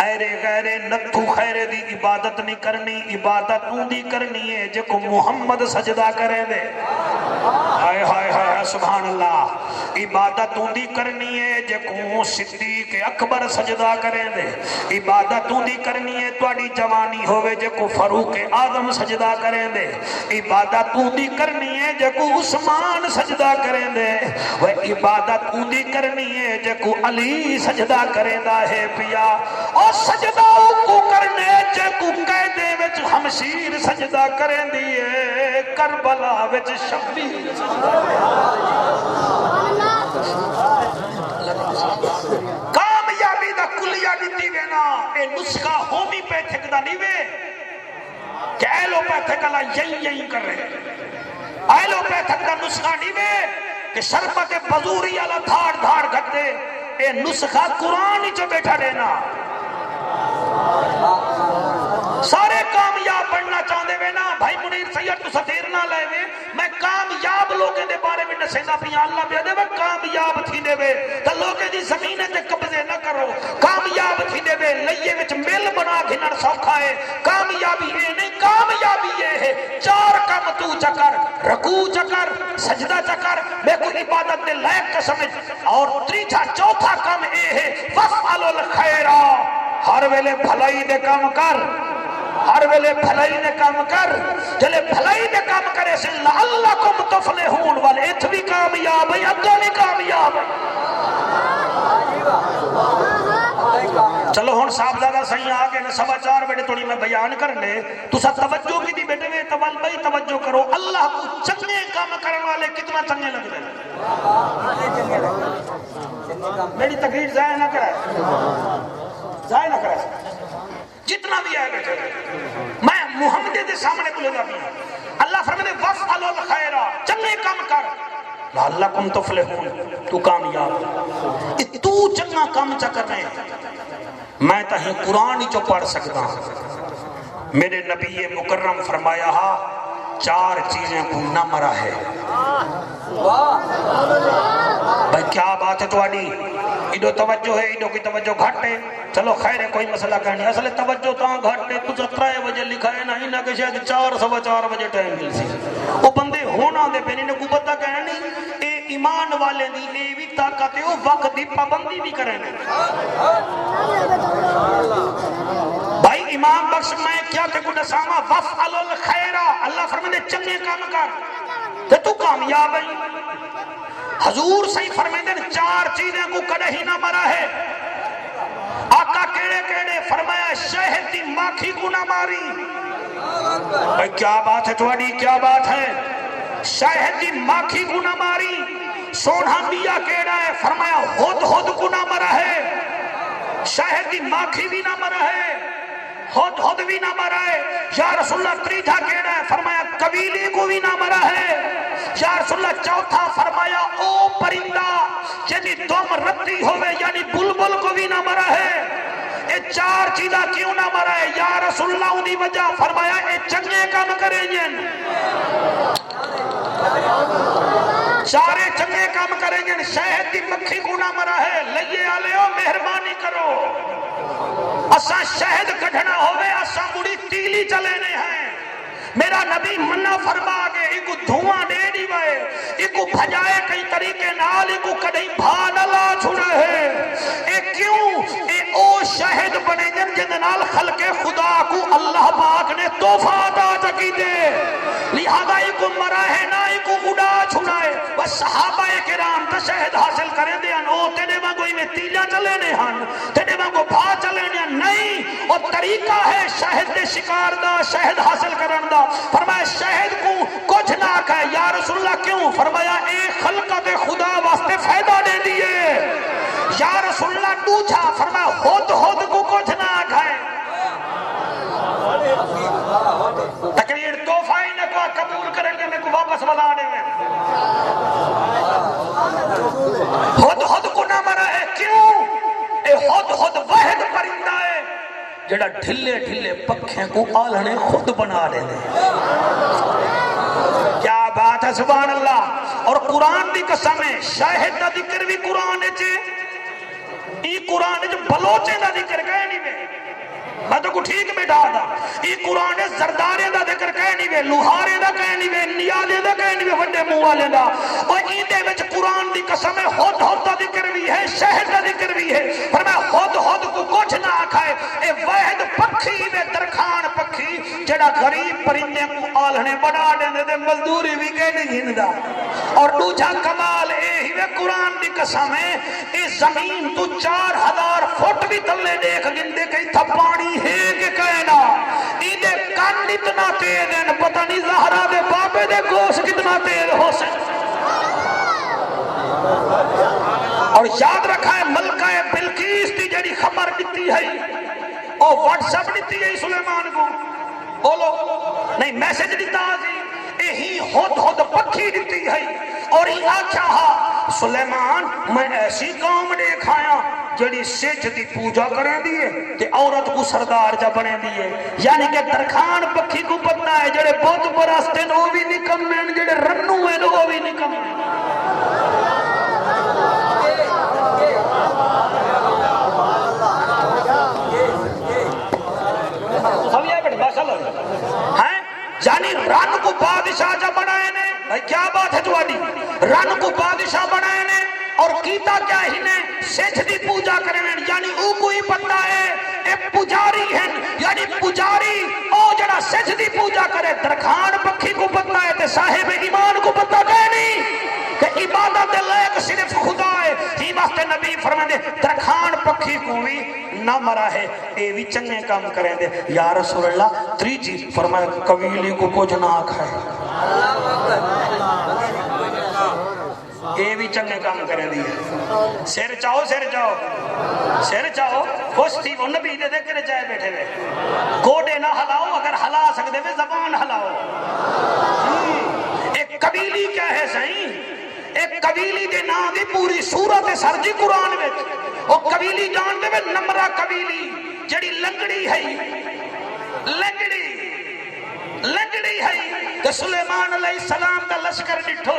ایرے غیرے نتھو خیرے دی عبادت نہیں کرنی عبادت تو دی کرنی ہے جے کو محمد سجدہ کرے دے ہائے ہائے ہائے سبحان اللہ عبادت تو دی کرنی ہے جے کو صدیق اکبر سجدہ کرے دے عبادت تو دی کرنی ہے توڑی جوانی ہوئے جے کو فاروق اعظم سجدہ کرے دے عبادت تو دی کرنی ہے جے کو عثمان سجدہ کرے دے وہ عبادت تو دی کرنی ہے جے کو علی سجدہ کرے دا ہے پیا اور سجدہ کو کرنے جے کو قیدے وچ ہمشیر سجدہ کریں دیئے کربلا وچ شبیر کامیابی دا کلیا دیتی وینا اے نسخہ ہومی پہ تھکدا نہیں وے کہ ایلو پہ تھکلا یہی کر رہے ایلو پہ تھکدا نسخہ نہیں وے کہ شربت بزوری والا دھاڑ گھٹے اے نسخہ قرآن ہی جو بیٹھا دینا سارے کامیاب بننا چاہتے ہوئے نا بھائی منیر سید تو ستیر نہ لے وے میں کامیاب لوگیں دے بارے میں نسینا پیا اللہ پہ دے وے کامیاب تھی دے وے تو لوگیں دی زمینیں تے قبضے نہ کرو کامیاب تھی دے وے لئیے وچ مل بنا گھنر سوکھا ہے کامیابی ہے نہیں کامیابی یہ ہے 4 کم تو چکر رکوع چکر سجدہ چکر میں کوئی عبادت دے لائق کا سمجھ اور تریجھا چوتھا کم اے ہے وفعل الخیرہ ہر ویلے بھلائی دے کام کر ہر ویلے بھلائی دے کام کر جلے بھلائی دے کام کرے سے لعلکم تفلحون والے اتھ بھی کامیاب ہے ادھا بھی کامیاب ہے چلو ہون صاحب زیادہ صحیح آگے نا 4:15 بڑے توڑی میں بیان کر لے تو سا توجہ کی دی بیٹے میں بھائی توجہ کرو اللہ کو چنگے کام کرنے والے کتنا چنگے لگ رہے میری تقریر ضائع نہ کرے ضائع نہ کرے جتنا بھی آئے بیٹھے میں محمد دے سامنے کو لے جا بھی اللہ فرمائے وفعل الخیر چنگے کام کر لعلکم تفلحون تو کامیاب تو چنگا کام چا کر رہے ہیں میں تہیں قرآن ہی جو پڑھ سکتا ہوں میرے نبی مکرم فرمایا 4 چیزیں کو نہ مرا ہے بھائی کیا بات ہے توڑی ایڈو توجہ ہے ایڈو کی توجہ گھٹ ہے چلو خیر ہے کوئی مسئلہ کرنی اصل توجہ تاں گھٹ ہے کچھ 3 بجے لکھا ہے نا ہی نہ کہ شاید 4:15 بجے ٹائم مل سی وہ بندے ہونا دے پہ نے کو پتہ کہنا نہیں اے ایمان والے دی اے بھی طاقت ہے وہ وقت دی پابندی بھی کریں بھائی امام بخش میں کیا کہ کو نسامہ وفعل الخیرہ اللہ فرمائے چنگے کام کر تو کامیاب ہے حضور صحیح فرمائے 4 چیزیں کو کڑے ہی نہ مرا ہے آقا کیڑے فرمایا شہد دی ماکھی کو نہ ماری بھائی کیا بات ہے توڑی کیا بات ہے شہد دی ماکھی کو نہ ماری سونہ بیا کیڑا ہے فرمایا ہد کو نہ مرا ہے شہد دی ماکھی بھی نہ مرا ہے ہد بھی نہ مرا ہے یا رسول اللہ تریجھا کیڑا ہے فرمایا قبیلے کو بھی نہ مرا ہے یا رسول اللہ چوتھا فرمایا او پرندہ جنی دم رتی ہوئے یعنی بلبل کو بھی نہ مرا ہے اے 4 چیزہ کیوں نہ مرا ہے یا رسول اللہ انہی وجہ فرمایا اے چنگے کام کریں جن 4 چنگے کام کریں جن شہد دی مکھی کو نہ مرا ہے لئیے آلے ہو مہربانی کرو اساں شہد کٹھنا ہوئے اساں بڑی تیلی چلینے ہیں میرا نبی منہ فرما کے ایکو دھواں دے دی وائے ایکو بھجائے کئی طریقے نال ایکو کڑھئی بھانلا چھوڑا ہے اے کیوں اے او شہد بنے جن نال خلق خدا کو اللہ پاک نے توفہ عطا چکی دے لہذا ایکو مرا ہے نا ایکو اڑا چھوڑا ہے بس صحابہ کرام تا شہد حاصل کریں دے او تینے مانگوئی میں تیلیاں چلینے ہن تینے مانگو بھا چلینے نہیں اور طریقہ ہے شہد دے شکار دا شہد حاصل کرن دا فرمایا شہد کو کچھ نہ کہے یا رسول اللہ کیوں فرمایا اے خلقت خدا واسطے فائدہ دے دیئے یا رسول اللہ دوچھا فرمایا خود خود کو کچھ نہ کھائے تقریر توفہ ہی نہ کو قبول کریں گے میں کو واپس بلا دیں گے خود خود کو نہ مرا ہے کیوں اے خود خود واحد پرندہ ہے جڑا ڈھلے ڈھلے پکھیں کو آلنے خود بنا دے دے کیا بات ہے سبحان اللہ اور قرآن دی قسم ہے شاہد دا ذکر بھی قرآن ہے ای قرآن جو بلوچے دا ذکر گئے نہیں میں میں تو کو ٹھیک بیٹھا دا ای قرآن زردارے دا ذکر کہے نہیں وے لوہارے دا کہے نہیں وے نیالے دا کہے نہیں وے وڈے منہ والے دا اور ای دے وچ قرآن دی قسم ہے خود خود دا ذکر بھی ہے شہد دا ذکر بھی ہے فرمایا خود خود کو کچھ نہ آکھائے اے واحد پکھی وے درخان پکھی جڑا غریب پرندے کو آلنے بڑا دیندے دے مزدوری بھی کہ نہیں گھندا اور دوجھا کمال اے ہی وے قرآن دی قسم ہے اے زمین تو 4000 فٹ بھی تلے دیکھ گندے کہیں تھا پانی ہے کہ کہنا ایدے کان اتنا تیز ہیں پتہ نہیں زہرہ دے بابے دے گوشت کتنا تیز ہو سکتا اور یاد رکھا ہے ملکہ بلقیس دی جڑی خبر دیتی ہے اور واٹس اپ دیتی ہے سلیمان کو بولو نہیں میسج دیتا ہے یہی خود پکھی دیتی ہے اور یہ آکھا ہا سلیمان میں ایسی قوم دیکھایا جڑی سچ دی پوجا کریں دیئے تے عورت کو سردار جا بنے دیئے یعنی کہ درخان پکھی کو پتہ ہے جڑے بہت براستے نو بھی نکم میں جڑے رنو میں نو بھی نکم میں یعنی رن کو بادشاہ جا بنائے نے بھائی کیا بات ہے جوانی رن کو بادشاہ بنائے نے اور کیتا کیا ہی نے سچ دی پوجا کریں یعنی او کوئی پتہ ہے اے پجاری ہیں یعنی پجاری او جڑا سچ دی پوجا کرے درخان پکھی کو پتہ ہے تے صاحب ایمان کو پتہ کہ نہیں کہ عبادت لائق صرف خدا ہے ہی واسطے نبی فرمائے درخان پکھی کو بھی نہ مرا ہے اے بھی چنگے کام کریں دے یا رسول اللہ تریجی فرمائے قبیلی کو کچھ نہ کھائے اے بھی چنگے کام کریں دیئے سیر چاہو سیر چاہو خوش تھی وہ نبی دے کرے جائے بیٹھے ہوئے گوڑے نہ ہلاؤ اگر ہلا سکتے ہوئے زبان ہلاؤ ایک قبیلی کیا ہے صحیح ایک قبیلی دے نا دی پوری صورت سرجی قرآن میں وہ قبیلی جان دے میں نمرہ قبیلی جڑی لنگڑی ہے لنگڑی ہے کہ سلیمان علیہ السلام دا لشکر ڈٹھو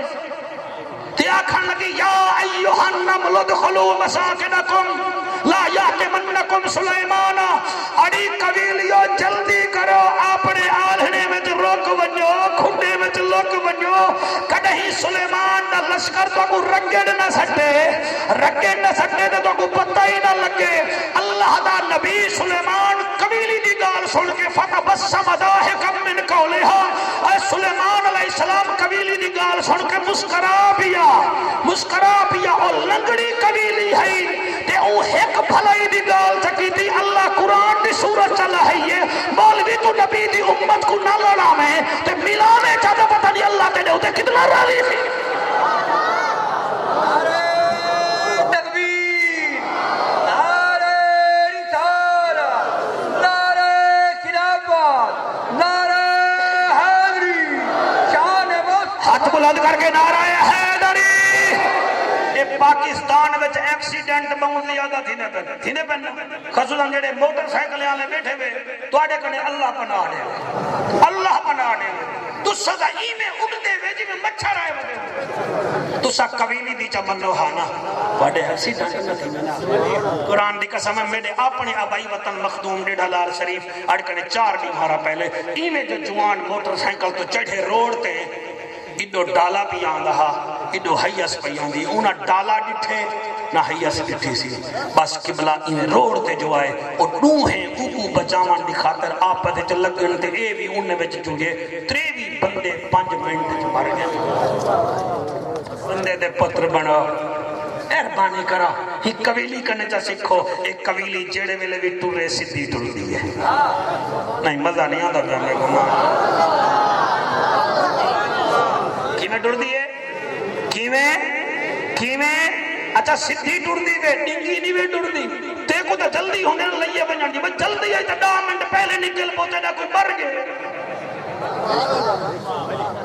تیا کھان لگی یا ایوہا النمل ادخلوا مساکنکم لا یحطمنکم سلیمان اڑی قبیلیو جلدی کرو اپنے آلہنے میں روک ونجو کھنڈے میں لوک ونجو کدہی سلیمان دا لشکر تو کو رنگڑ نہ سکتے تو کو پتہ ہی نہ لگے اللہ دا نبی سلیمان قبیلی دی گال سن کے فتبسم ضاحکا من قولها اے سلیمان علیہ السلام قبیلی دی گال سن کے مسکرا پیا اور لنگڑی قبیلی ہے تے او ایک بھلائی دی گال چکی تھی اللہ قرآن دی سورت چلا ہے یہ مولوی تو نبی دی امت کو نہ لڑا میں تے ملانے چاہتا پتہ نہیں اللہ تے دے کتنا راضی تھی بلند کر کے نعرہ حیدری یہ پاکستان وچ ایکسیڈنٹ بہت زیادہ تھینے پہنے خصوصاً جڑے موٹر سائیکلیں آلے بیٹھے ہوئے تو آڑے کنے اللہ پناہ دے تو سزا ہی میں اڑتے ہوئے جی میں مچھر آئے ہوئے تو سا قبیلی دی چمن روحانا بڑے ایکسیڈنٹ نہ تھی قرآن دی قسم ہے میرے اپنے آبائی وطن مخدوم ڈیڑھا لال شریف اڑکنے 4 دن ہارا پہلے ہی میں جو جوان موٹر سائیکل تو چڑھے روڈ تے ایڈو ڈالا پی آندہا ایڈو حیس پی آندھی اونا ڈالا ڈٹھے نہ حیس ڈٹھی سی بس قبلہ انہیں روڑ تے جو آئے اور نوہیں اوکو بچاوان دی خاطر آپ پتے چل لگن تے اے بھی انہیں بچ چونگے 3 بندے 5 منٹ مر گئے بندے دے پتر بنا احربانی کرا ہی قبیلی کرنے چا سکھو ایک قبیلی جیڑے ویلے بھی ٹورے سدھی ٹور دی ہے نہیں مزہ نہیں آدھا پہ ہمیں گھوما کیویں ٹر دیئے کیویں اچھا سدھی ٹردی وے ڈنگی نہیں وے ٹردی تے کو تو جلدی ہونے لئیے بنجان دی بس جلدی ہے تو 10 منٹ پہلے نکل پہنچے نہ کوئی مر گئے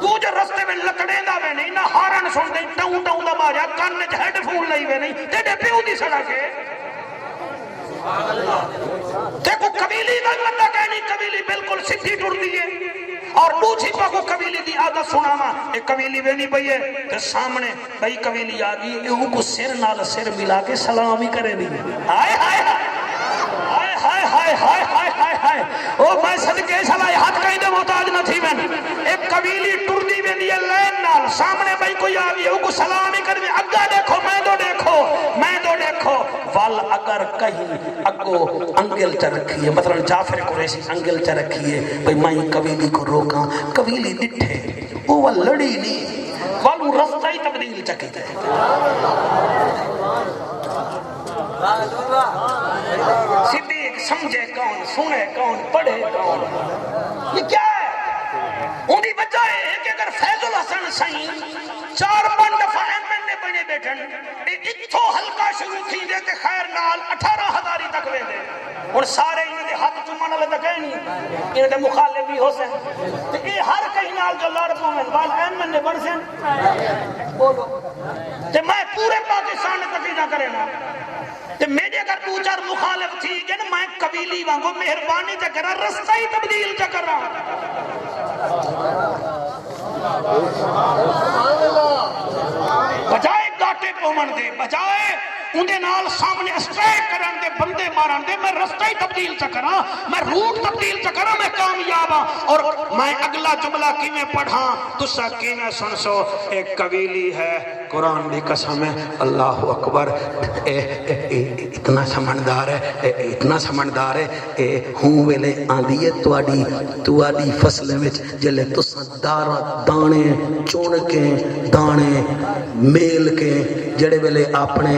تو جو رستے میں لکڑیں دا وے نہیں نہ ہارن سن دیں ٹاؤں ٹاؤں دا ماریا کان میں ہیڈ فون لئی وے نہیں تے پیو دی سڑک ہے دیکھو قبیلی دا بندہ کہنی قبیلی بالکل سدھی ٹردی ہے اور دوسری پاکو قبیلی دی عادت سناما ایک قبیلی وینی بھئی ہے کہ سامنے بھئی قبیلی آگئی ایہو کو سر نال سر ملا کے سلام ہی کرے دی ہائے ہائے ہائے ہائے ہائے ہائے ہائے ہائے ہائے او میں صدقے سلائی ہاتھ کہیں دے محتاج نہ تھی میں ایک قبیلی ٹردی وینی ہے لین نال سامنے بھئی کوئی آگئی ایہو کو سلام ہی کر دی اگا دیکھو میں دو دیکھو وال اگر کہیں اگو انگل چا رکھی ہے مثلا جعفر قریشی انگل چا رکھی ہے بھئی میں قبیلی کو روکاں قبیلی ڈٹھے وہ لڑی نہیں والو رستہ ہی تبدیل چکی گئے صدیق سمجھے کون سنے کون پڑھے کون یہ کیا ہے انہی وجہ ہے کہ اگر فیض الحسن سائیں 4-5 دفعہ ایم نے بنے بیٹھن اتھو حلقہ شروع تھی دیتے خیر نال 18,000 تک وے دے اور سارے انہیں دے ہاتھ چمان اللہ تک ہے نہیں انہیں دے مخالف بھی ہو سن تو یہ ہر کہیں نال جو لڑ پومن بال ایم نے بڑھ سن بولو تو میں پورے پاکستان تقیدہ کرے نا تو میرے اگر 2-4 مخالف تھی کہ میں قبیلی وانگو مہربانی چا کرا رستہ ہی تبدیل چا کر رہا بجائے گاٹے پومن دے بجائے اندے نال سامنے اسٹریک کرن دے بندے مارن دے میں رستہ ہی تبدیل چکرا میں روٹ تبدیل چکرا میں کامیاب ہاں اور میں اگلا جملہ کی میں پڑھاں تسا کی میں سن سو ایک قبیلی ہے قرآن بھی قسم ہے اللہ اکبر اتنا سمندار ہے اتنا سمندار ہے ہوں ویلے آندھی ہے تواڈی فصل وچ جلے تسا دانے چون کے دانے میل کے جڑے ویلے اپنے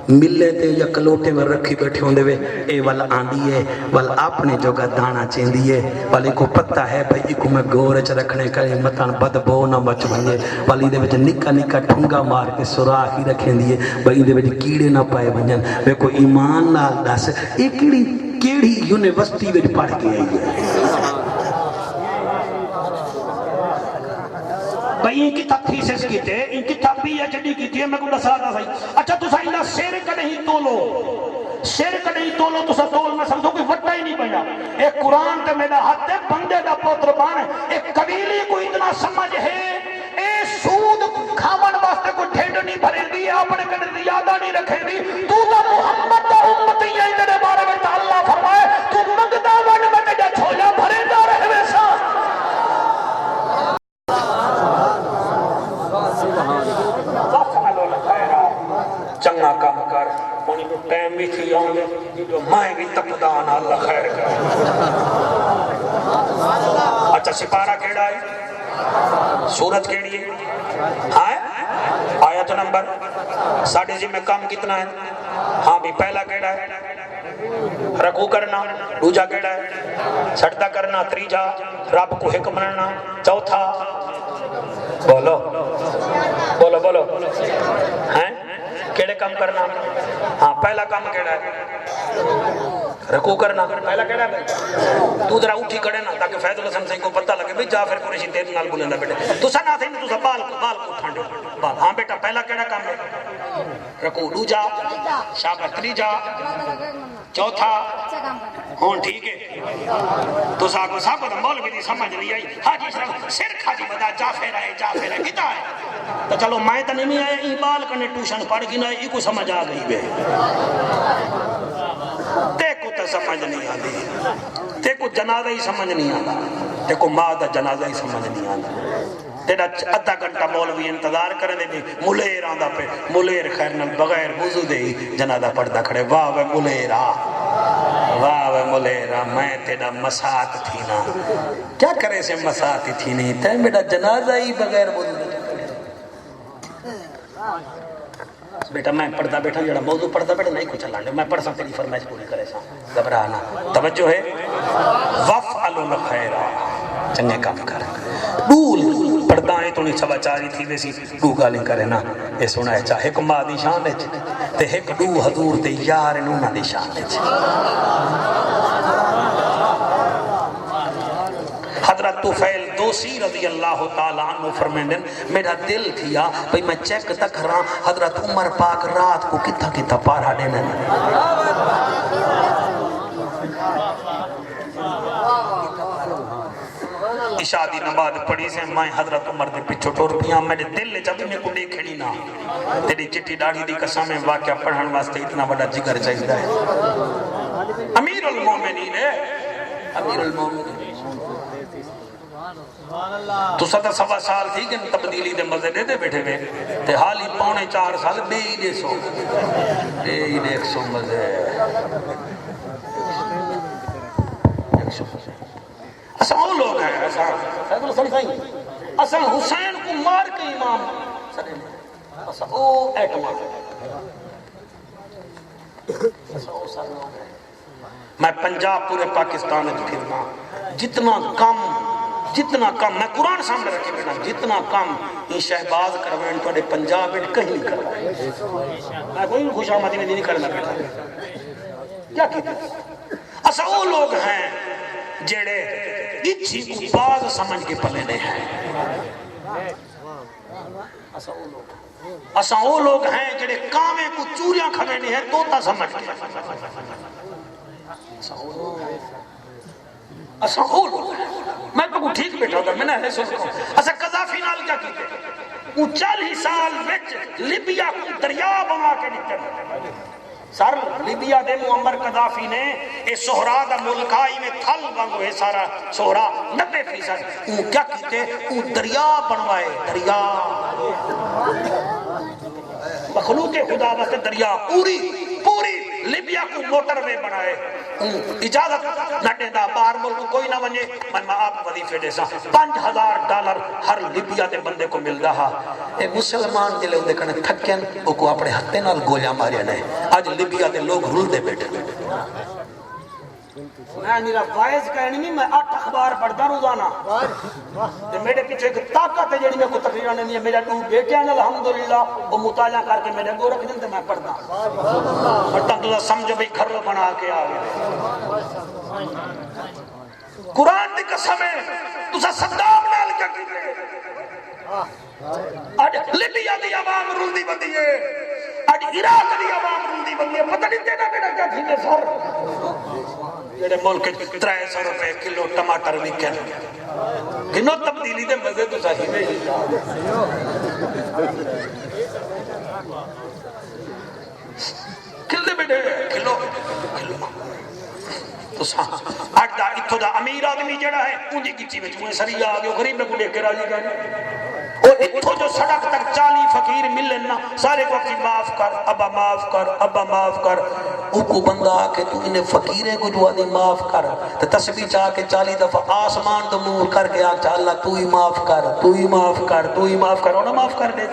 ملے تے یا کلوٹے میں رکھی بیٹھے ہوندے وے اے والا آندھی ہے والا اپنے جوگا دانا چیندی ہے والی کو پتہ ہے بھئی کو میں گورے چ رکھنے کرے متان بدبو نہ مچ بنے والی دے وچ نکا نکا ٹھنگا مار کے سوراخ ہی رکھیں دیے بھئی دے وچ کیڑے نہ پائے بنن وے کو ایمان نال دس اے کیڑی یونیورسٹی وچ پڑھ کے آئی ہے بھئی ان کی تھیسس کی تھے ان کی تھپی ہے جڑی کی تھی میں کو دسا دا سی اچھا تو سائندا سیر کدی تولو تو سا تول میں سمجھو کوئی وٹا ہی نہیں بنا ایک قرآن تے میرا ہاتھ ہے بندے دا پوتر بان ایک قبیلی کو اتنا سمجھ ہے اے سود کھاون واسطے کوئی ڈھنڈ نہیں بھرے دی اپنے کنے دی یاداں نہیں رکھے دی تو تا محمد دا امتی ہے تیرے بارے میں اللہ فرمائے تو منگدا ون میں تے چھولا بھرے دا رہے ویسا چنگا کام کر انہیں کو ٹائم بھی تھی آنگے جو مائیں بھی تقدان اللہ خیر کر اچھا سپارہ کیڑا ہے سورت کیڑی ہے آیت نمبر ساڑھے جی میں کام کتنا ہے ہاں بھی پہلا کیڑا ہے رکوع کرنا دوجا کیڑا ہے سجدہ کرنا تریجا رب کو حکم مننا چوتھا بولو بولو بولو ہیں کیڑے کام کرنا ہاں پہلا کام کیڑا ہے رکوع کرنا پہلا کیڑا ہے بھائی تو ذرا اٹھی کھڑے نا تاکہ فیض الحسن سے کو پتہ لگے بھئی جعفر قریشی تیرے نال بولندا بیٹے تو سنا تھے تو بال کو ٹھنڈے بال ہاں بیٹا پہلا کیڑا کام ہے رکوع دوجا شاباش تریجا چوتھا ہون ٹھیک ہے تو ساکو دا مولوی دی سمجھ نہیں آئی حاجی صاحب سر کھاجی بدا جعفر ہے کتا ہے تو چلو میں تو نہیں آیا اقبال کنے ٹیوشن پڑھ گی نا ای کو سمجھ آ گئی بے تے کو تو سمجھ نہیں آتی تے کو جنازہ ہی سمجھ نہیں آتا تے کو ماں دا جنازہ ہی سمجھ نہیں آتا تیرا ادھا گھنٹہ مولوی انتظار کرنے بھی ملیر آندہ پہ ملیر خیر نل بغیر وضو دے ہی جنازہ پڑھتا کھڑے واہ وے ملیرہ واہ وے ملیرہ میں تیرا مسات تھی نا کیا کرے سے مسات ہی تھی نہیں تے میرا جنازہ ہی بغیر وضو دے بیٹا میں پڑھتا بیٹھا جڑا موضوع پڑھتا بیٹھا نہیں کچھ لانے میں پڑھ سکتے نہیں فرمائش پوری کرے سا گھبرانا توجہ ہے وفعلوا الخیر چنگے کام کر ڈول پڑھتا ہے پورے تو نہیں سوا چاری تھی ویسی دو گالیں کرے نا یہ سنا ہے چاہے ایک ماں دی شان ہے تے ایک دو حضور تے یار انہوں دی شان ہے حضرت طفیل دوسی رضی اللہ تعالیٰ عنہ فرمیندن میرا دل تھیا بھئی میں چیک تک رہا حضرت عمر پاک رات کو کتھا کتھا پارا دینے عشاء دی نماز پڑھی سے میں حضرت عمر دے پچھو ٹور پیا میرے دل لے جب میں کو دیکھنی نہ تیری چٹی ڈاڑھی دی قسم واقعہ پڑھن واسطے اتنا بڑا جگر چاہیے ہے امیر المومنین ہے امیر المومنین تو ستا سوا سال تھی کہ تبدیلی دے مزے دے بیٹھے ہوئے تے حالی پونے 4 سال بے ہی دے سو بے ہی دیکھ سو مزے اساں وہ لوگ ہیں اساں حسین کو مار کے امام اساں او ایٹما میں پنجاب پورے پاکستان میں پھرنا جتنا کم میں قرآن سامنے رکھے بیٹھا جتنا کم یہ شہباز کروائیں توڑے پنجاب میں کہیں نہیں کروائیں میں کوئی خوش آمدی میں نہیں کرنا بیٹھا کیا کہتے ہیں اسا وہ لوگ ہیں جیڑے اچھی کو باز سمجھ کے پلے ہیں اسا وہ لوگ ہیں جیڑے کامے کو چوریاں کھوینے ہیں توتا سمجھ کے اسا وہ لوگ ہیں میں تو کو ٹھیک بیٹھا ہوگا میں نے ایسے سن اسا قذافی نال کیا کیتے وہ 40 سال وچ لیبیا کو دریا بنا کے نکل سر لیبیا دے معمر قذافی نے اے سہرا دا ملکائی میں تھل وانگو ہے سارا سہرا 90% وہ کیا کیتے وہ دریا بنوائے دریا مخلوق خدا واسطے دریا پوری لیبیا کو موٹر وے بنائے اجازت نٹے دا باہر ملک کوئی نہ ونجے میں آپ وظیفے دے سا $5000 ہر لیبیا دے بندے کو مل رہا اے مسلمان جلے اندے کنے تھکین وہ کو اپنے ہتھے نال گولیاں ماریا نہیں آج لیبیا دے لوگ رول دے بیٹھے میں میرا وائز کہنی نہیں میں 8 اخبار پڑھتا روزانہ میرے پیچھے ایک طاقت ہے جڑی میں کو تقریرا نہیں ہے میرا 2 بیٹے ہیں الحمدللہ وہ مطالعہ کر کے میرے گو رکھ دیں تو میں پڑھتا پڑھتا اللہ سمجھو بھئی گھر بنا کے آ گئے قرآن دی قسم ہے تسا صدام نال کیا کیتے آج لیبیا دی عوام رول دی بندی ہے آج عراق دی عوام رول دی بندی ہے پتہ نہیں دینا میرا کیا تھی سر جڑے ملک 300 روپے کلو ٹماٹر وکن گنو تبدیلی دے مزے تو صحیح میں کل دے بیٹے کلو تو اٹ دا اتھو دا امیر آدمی جڑا ہے اونجی کچی میں چوئے سری آگے غریب میں کو دیکھ کے راضی گئے اور اتھو جو سڑک تک 40 فقیر ملن نا سارے کو اپنی معاف کر ابا معاف کر ابا معاف کر او کو بندہ آکے تو انہیں فقیریں کو جو آدھی معاف کر تو تسبیح چاہ کے 40 دفعہ آسمان تو مور کر کے آکے اللہ تو ہی معاف کر تو ہی معاف کر تو ہی معاف کر انہیں معاف کر دے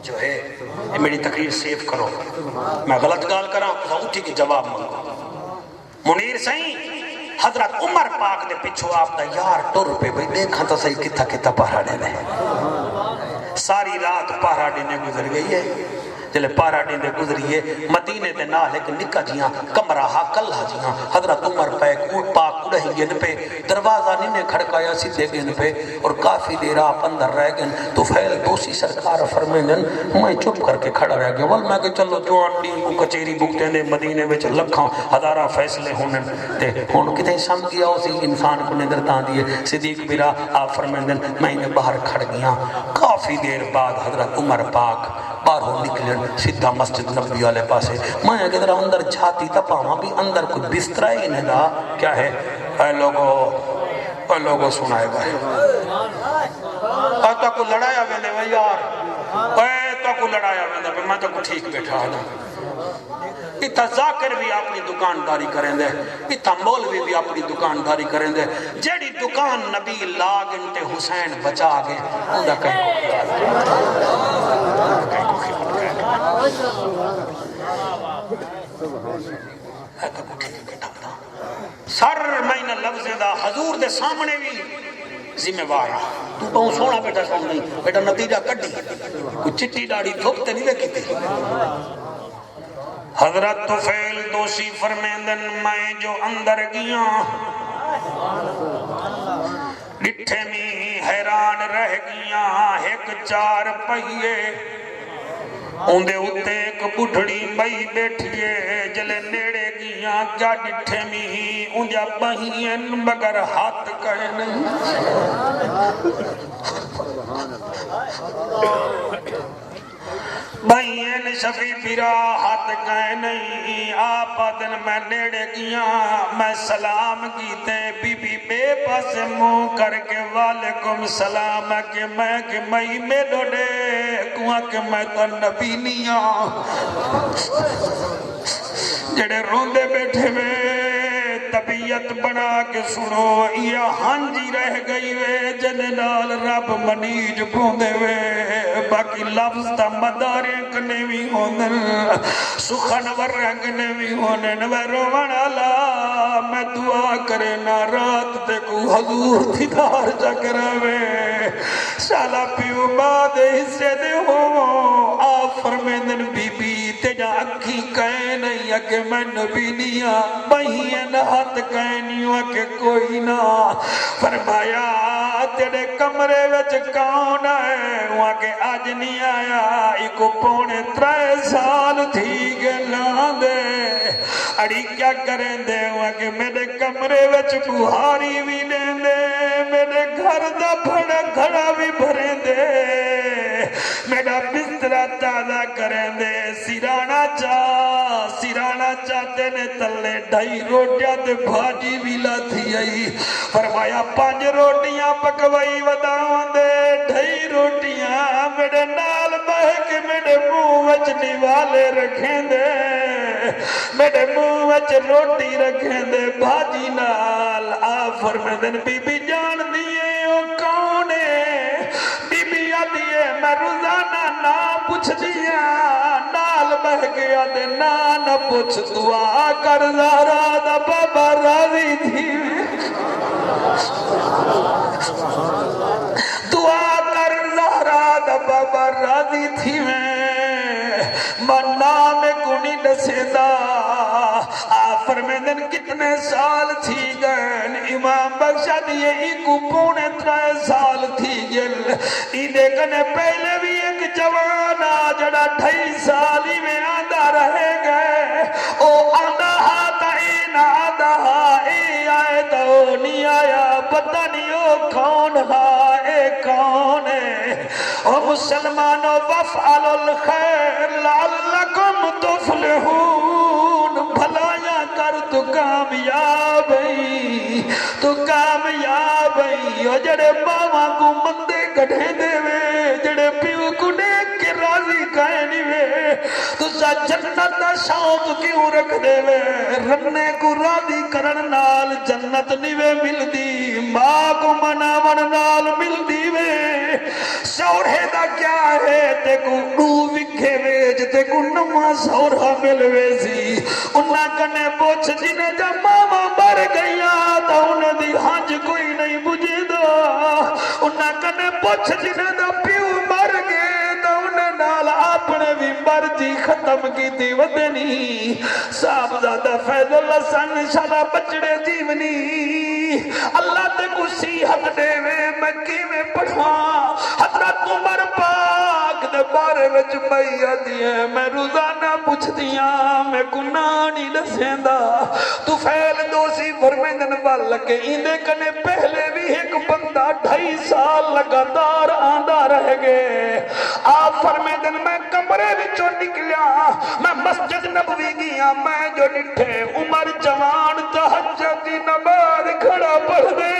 جو ہے یہ میری تقریر سیف کرو میں غلط گال کر رہا ہوں اٹھی کی جواب مانگو منیر سائیں حضرت عمر پاک دے پچھو آپ دا یار ٹر پہ بھئی دیکھا تا صحیح کتا کتا پہرا دینے ساری رات پہرا دینے گزر گئی ہے جلے پارا دینے گزری ہے مدینے دے نال ایک نکا جیاں کمرہ کلہ جیاں حضرت عمر پاک اڑہیں گن پہ دروازہ نینے کھڑکایا سیدھے گن پہ اور کافی دیر آپ اندر رہ گن تو فیل دوسی سرکار فرمیندن میں چپ کر کے کھڑا رہ گیا وال میں کہ چلو جوان ڈیم کو کچیری بکتے ہیں مدینے وچ لکھاں ہزارہ فیصلے ہونے تے ہون کتیں سم کیا اسی انسان کو نظر تاں دیئے صدیق برا آپ فرمیندن میں نے باہر کھڑ گیا کافی دیر بعد حضرت عمر پاک باہروں نکلن سیدھا مسجد نبی والے پاسے میں اگر اندر جھاتی تا پاواں بھی اندر کوئی بستر ہی نہیں دا کیا ہے اے لوگوں سنائے گا اے تو کو لڑایا ویندے وے یار اے تو کو لڑایا ویندے میں تو کو ٹھیک بیٹھا ہوں اتھا ذاکر بھی اپنی دکانداری کریں دے اتھا مولوی بھی اپنی دکانداری کریں دے جیڑی دکان نبی لاگن تے حسین بچا گے اندھا کہیں کو خیال سر میں نہ لفظ دا حضور دے سامنے بھی ذمہ وار ہاں تو بہت سونا بیٹا سن نہیں بیٹا نتیجہ کڈی کوئی چٹی ڈاڑی دھوپ تے نہیں ویکھی تے حضرت طفیل دوسی فرمیندن میں جو اندر گیا ڈٹھے میں حیران رہ گیا ایک چار پہیے اندے اتے ایک بڑھڑی بئی بیٹھئے جلے نیڑے گیا کیا ڈٹھے میں اندیا بہین مگر ہاتھ کہے نہیں بہین شفی پیرا ہاتھ کہے نہیں آپ دن میں نیڑے گیا میں سلام کیتے بی بی بے پاس منہ کر کے والکم سلام کہ میں میں ڈوڑے کواں کہ میں تو نبی نہیں جڑے روندے بیٹھے میں طبیعت بنا کے سنو یا ہانجی رہ گئی وے جنال رب منیج پوندے وے باقی لفظ تا مداریں کنے بھی ہوندن سخن ورگنے بھی ہوندن وے روانہ لا میں دعا کرے نا رات تے کو حضور دیدار جگرہ وے شالا پیو بعد حصے دے ہو آپ فرمیندن بی بی تیجا اکھی کہے نہیں کہ میں نبی نیا بہین ہاتھ کہے نہیں کہ کوئی نہ فرمایا تیرے کمرے وچ کون ہے وہاں کے آج نہیں آیا ایکو پونے 3 سال تھی گلان دے اڑی کیا کریں دے وہاں کے میرے کمرے وچ بہاری بھی دیں دے میرے گھر دا بھڑا گھڑا بھی بھریں دے میرا بسترہ تازہ کریں دے سیرانہ چاہتے نے تلے 2.5 روٹیاں تے بھاجی بھی لاتی آئی فرمایا 5 روٹیاں پکوائی وداؤں دے 2.5 روٹیاں میرے نال بہک میرے منہ وچ نیوالے رکھیں دے میرے منہ وچ روٹی رکھیں دے بھاجی نال آپ فرمیندن بی بی جان دیئے او کونے بی بی آدھیے میں روزانہ نا پوچھ دیا نال بہ گیا دے نا پوچھ دعا کر زہرا دا بابا راضی تھی دعا کر زہرا دا بابا راضی تھی نام کنی نسیدہ آپ فرمیندن کتنے سال تھی گئن امام بخشا دیئے ایکو پونے 3 سال تھی گل ایدے کنے پہلے بھی ایک جوانا جڑا 2.5 سالی میں آدھا رہے گئے او آدھا ہاتھ این آدھا اے آئے تو نہیں آیا پتہ نہیں او کون اے کون ہے او مسلمانوں وفعل الخیر لعلکم تفلحون بھلایاں کر تو کامیاب او جڑے ماما کو مندے کڑھے دے وے جڑے پیو کو نیک کے راضی کہنی وے تو سا جنت دا شوق کیوں رکھ دے وے رنے کو راضی کرن نال جنت نیوے مل دی ماں کو مناون نال مل دی وے سوڑے دا کیا ہے تے کو ڈو وکھے ویج تے کو نمہ سوڑا مل ویسی انہاں کنے پوچھ جنہیں جب ماما مر گیا تا انہیں دی ہانج کوئی نہیں بجھے دا انہاں کنے پوچھ جنہیں دا پیو مر گئے تا انہیں نال اپنے بھی مرجی ختم کی تھی ودنی صاحب زادہ فیض اللہ سن شالا بچڑے جیونی اللہ تے کو صحت دے وے مکی میں پڑھواں حضرت عمر پاک دے بارے وچ میا دیئے میں روزانہ پوچھ دیا میں کنانی لسیندہ تو فیل دوسی فرمیندن والا کے اندے کنے پہلے بھی ایک بندہ 2.5 سال لگاتار آندہ رہ گئے آپ فرمیندن میں کمرے وچوں نکلیا میں مسجد نبوی گیا میں جو نٹھے عمر جوان تہجد دی نماز کھڑا پڑھ دے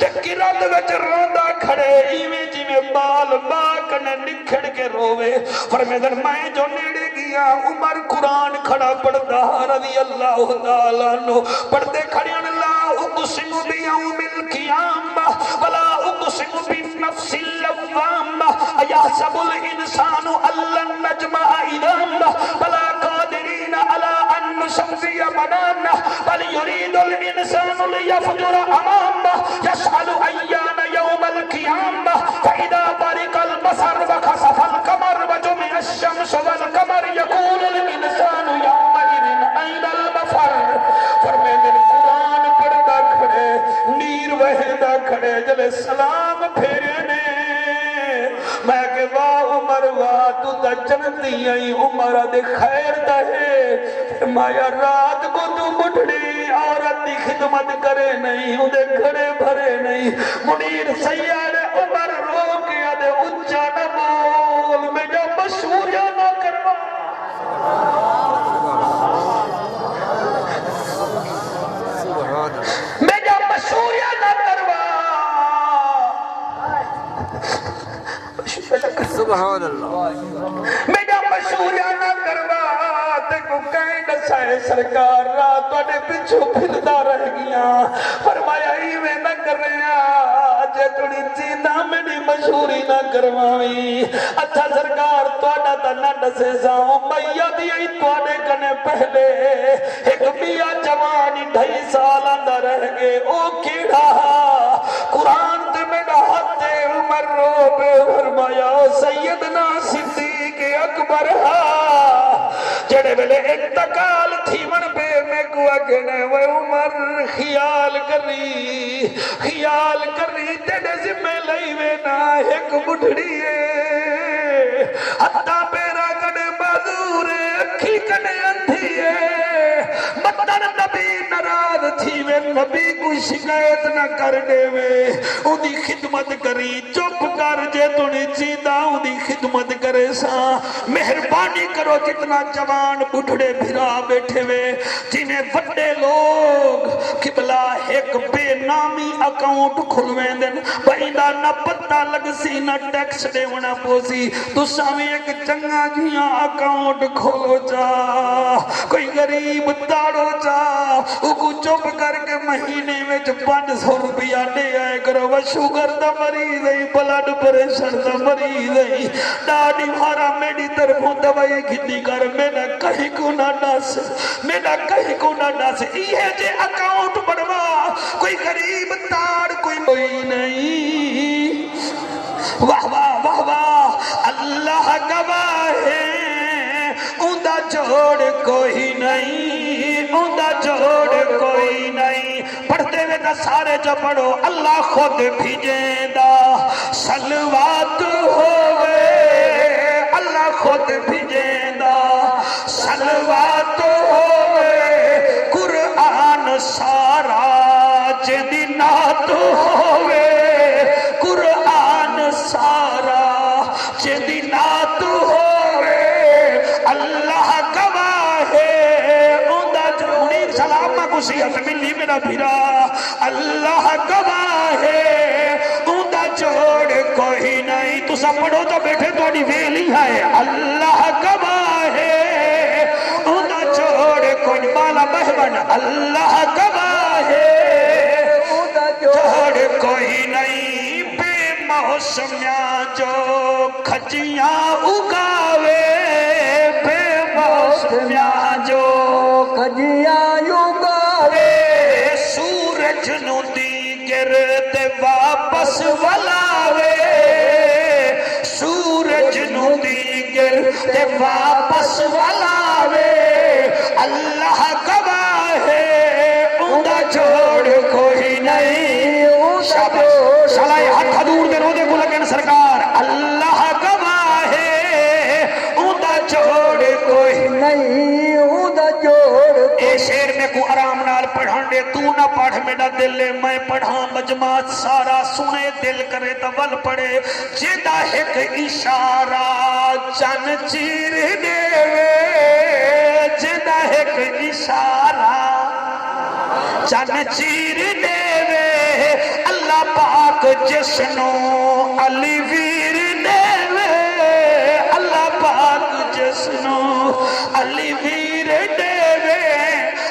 چکی رات وچ روندا کھڑے ایویں جی میں بال باکنے نکھڑ کے روے فرمیدن میں جو نیڑے گیا عمر قرآن کھڑا پڑھدا رضی اللہ تعالیٰ عنہ پڑھتے کھڑے اللہ اقسم بیوم القیامہ ولا اقسم بالنفس اللوامہ ایحسب الانسان ان لن نجمع عظامہ بلا قادرین علی ان الشمس بنانا بل يريد الإنسان ليفجر أمامه يسأل أيان يوم القيامة فإذا برق البصر وخسف القمر وجمع الشمس والقمر يقول الإنسان يومئذ أين المفر فرماتے ہیں قرآن پڑھدا کھڑے نیر وہدا کھڑے جلے سلام پھیرے نے میں کہ واہ عمر واہ تو تا جنتی آئی عمر دے خیر دا ہے مایا رات کو تو بڑھڑی عورت دی خدمت کرے نہیں اندے گھڑے بھرے نہیں منیر سیار عمر رو کیا دے اچھا نہ بول میں جو مشہوریاں نہ کروا میں جو مشہوریاں نہ کروا سبحان اللہ میں جو مشہوریاں نہ کروا تے کو کہیں دسائے سرکار رات توڑے پچھو پھلدا رہ گیا فرمایا ہی میں نہ کر رہا جے توڑی چیندہ میں نے مشہوری نہ کروائی اچھا سرکار توڑا تا نہ دسے ساؤں میاں دیئی توڑے کنے پہلے ایک میاں جوانی 2.5 سال اندر رہ گئے او کیڑا قرآن تے میرا ہاتھے عمر رو بے فرمایا سیدنا صدیق اکبر جڑے ویلے انتقال تھی من پہ میں کو اگنے وہ عمر خیال کری تیرے ذمہ لئی وینا ایک بڑھڑی ہے حتیٰ پیرا کنے بازورے اکھی کنے اندھی ہے مطلب نبی نراض تھی وے نبی کو شکایت نہ کر دے وے اُنہی خدمت کری چپ کر جے تُنی چیندہ اُنہی خدمت کرے سا مہربانی کرو کتنا جوان بڑھڑے بھرا بیٹھے وے جنہیں وڈے لوگ قبلہ ایک بے نامی اکاؤنٹ کھلویں دن بہیندہ نہ پتہ لگ سی نہ ٹیکس دے ہونا پوسی تو سامیں ایک چنگا جیاں اکاؤنٹ کھولو جا کوئی غریب داڑو جا اکو چپ کر کے مہینے میں 500 روپیہ دے آئے کرو وہ شوگر دا مریض ہے بلڈ پریشر دا مریض ہے ڈاڑی مارا میری طرفوں دوائی کھتی کر میرا کہیں کو نہ ڈاس یہ جے اکاؤنٹ بڑھوا کوئی غریب تار کوئی نہیں واہ واہ واہ واہ اللہ گواہ ہے اندہ جوڑ کوئی نہیں پڑھتے ہوئے دا سارے جو پڑھو اللہ خود بھیجیندہ سلوات ہوئے اللہ خود بھیجیندہ سلوات ہوئے قرآن سارا جدی نات ہوئے قرآن سارا جدی نات ہوئے اللہ گواہ ہے اندہ جونی سلام مگوسیت ملی میرا بھیرا اللہ گواہ ہے اندہ جوڑ کوئی نہیں تو سب پڑھو تو بیٹھے تو نہیں ویلی ہے اللہ گواہ ہے اندہ جوڑ کوئی نہیں بالا مہبن اللہ گواہ ہے اندہ جوڑ کوئی نہیں بے موسمیاں جو کھجیاں اگاوے بے موسمیاں جو کھجیاں اگاوے سورج نو دی گرد واپس ولاوے سورج نو دی گرد واپس ولاوے اللہ گواہ ہے اندہ جوڑ کوئی نہیں شالائے ہاتھ دور دے رو دے کو لگن سرکار اللہ گواہ ہے اندہ جوڑ کوئی نہیں اندہ جوڑ اے شیر میں کو آرام نال پڑھان دے تو نہ پڑھ میرا دل لے میں پڑھاں مجموعات سارا سنے دل کرے تول پڑھے جیدہ ایک اشارہ چن چیر دے جیدہ ایک اشارہ چن چیر دے اللہ پاک جسنو علی ویر دے اللہ پاک جسنو علی ویر دے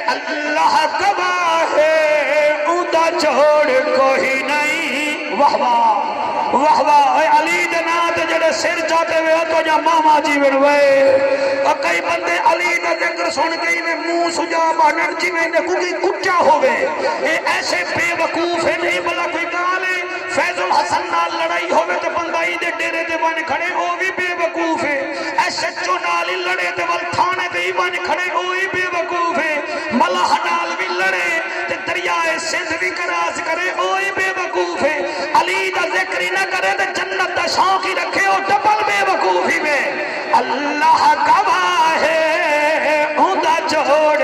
اللہ گواہ ہے اندہ جوڑ کوئی نہیں واہ واہ واہ واہ اے علی دے نام تے جڑے سر چاتے ہوئے تو جا ماما جیون وے کئی بندے علی دا ذکر سن کے میں منہ سجا بانن جیویں نے کوئی کچا ہوے اے ایسے بے وقوف ہیں نہیں بلا کوئی گال ہے فیض الحسن نال لڑائی ہوے تے بندہ ای دے ڈیرے تے بن کھڑے او بھی بے وقوف ہے ایسے چو نال ہی لڑے تے ول تھانے تے ہی بن کھڑے او ہی بے وقوف ہے ملہ نال بھی لڑے تے دریائے سندھ بھی کراس کرے او ہی بے وقوف ہے علی دا ذکر ہی نہ کرے تے جنت دا شوق ہی رکھے او ڈبل بے وقوف ہی میں اللہ گواہ ہے اوندا جوڑ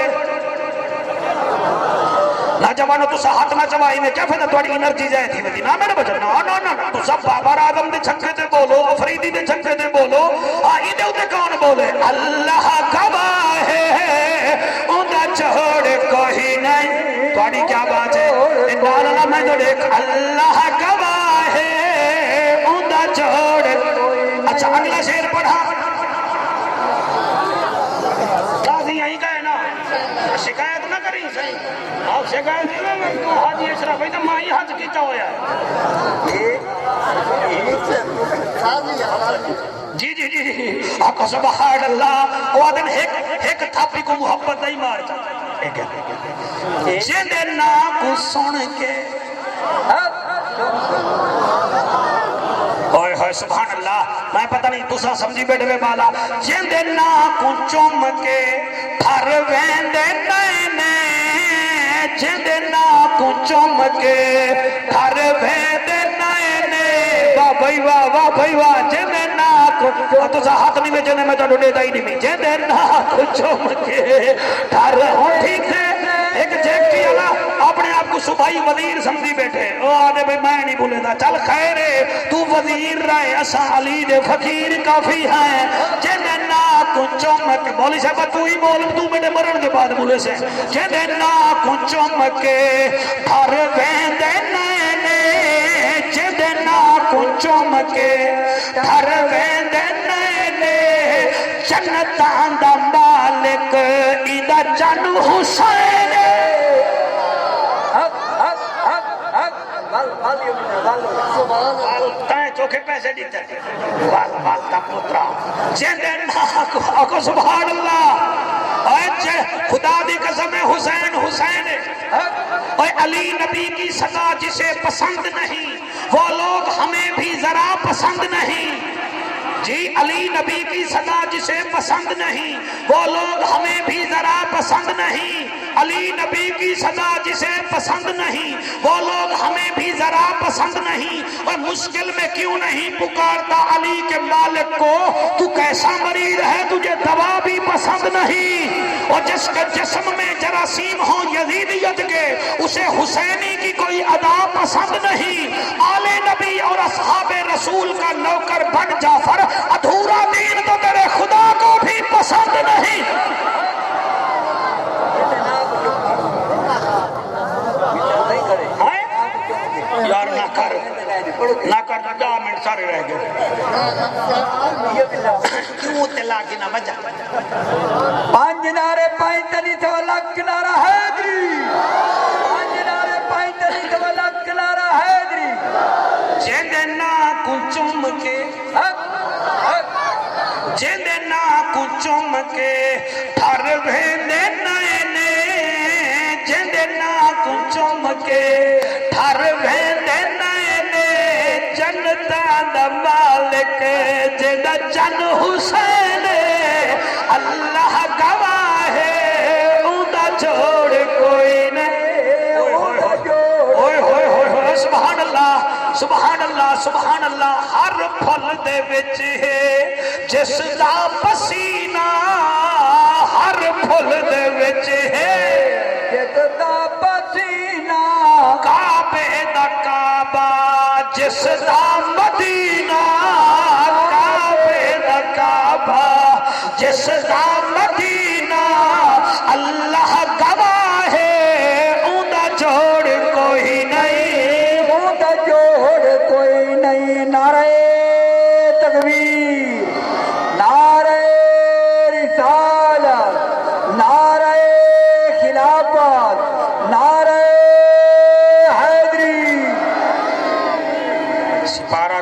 نوجوانوں تو ہاتھ نہ چوائی میں کیا فائدہ تھوڑی انرجی جائے تھی میں نہ میرے بچہ نا تو سب بابر آدم دے چھکے تے بولو افریدی دے چھکے تے بولو آئی دے ہوتے کون بولے اللہ گواہ ہے اوندا چھوڑ کوئی نہیں تھوڑی کیا بات ہے نالا میں تو دیکھ اللہ گواہ ہے اوندا چھوڑ اچھا اگلا شعر پڑھا قاضی یہیں گئے نا شکایت نہ کریں صحیح آپ شکایت نہیں میں تو حاجی اشرف ہے تو مائی حج کیتا ہویا ہے جی جی جی آقا سبحان اللہ وہ آدم ایک تھاپی کو محبت نہیں مار جیندے نا کو سن کے اوئے ہوئے سبحان اللہ میں پتہ نہیں تسا سمجھی بیٹھے میں بالا جیندے نا کو چوم کے پھر ویندے نینے جیندے نا کو چوم کے پھر ویندے نینے واہ بھائی واہ جیندے نا کو تسا ہاتھ نہیں میں جنے میں تو ڈوڑے دائی نہیں میں جیندے نا کو چوم کے پھر ٹھیک ہے ایک جیک کی اللہ اپنے آپ کو صبحائی وزیر سمجھی بیٹھے او آدھے بھئی میں نہیں بھولے دا چل خیر ہے تو وزیر رہے اسا علی دے فقیر کافی ہیں جنہیں نا کو چمک بولی صاحبہ تو ہی بول تو میرے مرن کے بعد بولے سے جنہیں نا کو چمک پھر ویندے نینے جنہیں نا کو چمک پھر ویندے نینے جنتان دا مالک ایدہ جن حسین تائیں چوکھے پیسے دیتے والتا پترا جیندے ناک آکو سبحان اللہ اے خدا دی قسم حسین اے علی نبی کی صدا جسے پسند نہیں وہ لوگ ہمیں بھی ذرا پسند نہیں جی علی نبی کی صدا جسے پسند نہیں وہ لوگ ہمیں بھی ذرا پسند نہیں علی نبی کی صدا جسے پسند نہیں وہ لوگ ہمیں بھی ذرا پسند نہیں اور مشکل میں کیوں نہیں پکارتا علی کے مالک کو تو کیسا مریض ہے تجھے دوا بھی پسند نہیں اور جس کے جسم میں جراثیم ہو یزیدیت کے اسے حسینی کی کوئی ادا پسند نہیں آل نبی اور اصحاب رسول کا نوکر بن جعفر ادھورا دین تو تیرے خدا کو بھی پسند نہیں یار نہ کر 10 منٹ سارے رہ گئے کیوں تلا کی نہ بجا پانچ نعرے پینتلی تو لکھ نعرہ حیدری پانچ نعرے پینتلی تو لکھ نعرہ حیدری جیندے نا کو چم کے جیندے نا کو چم کے پھر ویندے نینے جیندے نا کو چم کے پھر ویندے نینے جنتا دا مالک جیندہ جن حسین اللہ گواہ ہے اوندا چھوڑ کوئی نہیں اوئے ہوئے سبحان اللہ سبحان اللہ سبحان اللہ ہر پھل دے وچ ہے جس دا پسینہ ہر پھل دے وچ ہے جس دا پسینہ کعبے دا کعبہ جس دا مدینہ کعبے دا کعبہ جس دا مدینہ اللہ گواہ ہے اوندا جوڑ کوئی نہیں اوندا جوڑ کوئی نہیں نعرہ تکبیر نعرہ رسالت نعرہ خلافت نعرہ حیدری سپارہ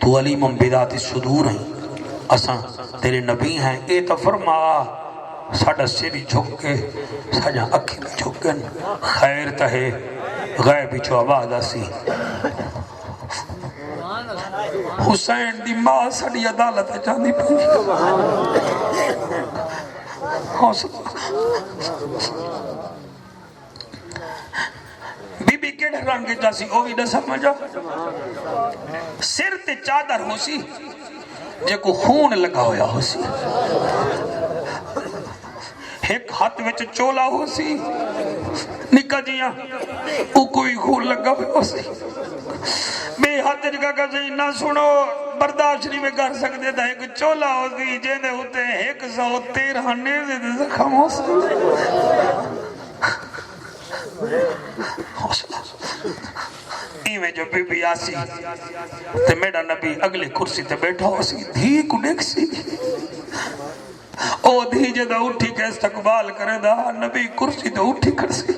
تو علیم بذات الصدور ہیں، اساں تیرے نبی ہیں، اے تو فرما ساڑا سر جھک کے ساڑا اکھی جھکن خیر تہے غیب چو آواز آسی حسین دی ماں ساڑی عدالت جاندی پی بی بی کیڑے رنگ جاسی او بھی نہ سمجھا سر تے چادر ہو سی جے کو خون لگا ہویا ہو سی ایک ہاتھ وچ چولا ہو سی نکا جیاں او کوئی خون لگا ہویا ہو سی بے ہاتھ جگہ کا سی نہ سنو برداشت نہیں میں کر سکتے تھا ایک چولا ہو سی جیندے ہوتے 113 نیزے دے زخم ہو سی حوصلہ ایویں جو بی بی آسی تے میرا نبی اگلی کرسی تے بیٹھا ہو سی دھی کو دیکھ سی او دھی جدہ اٹھی کے استقبال کرے دا نبی کرسی تے اٹھی کر سی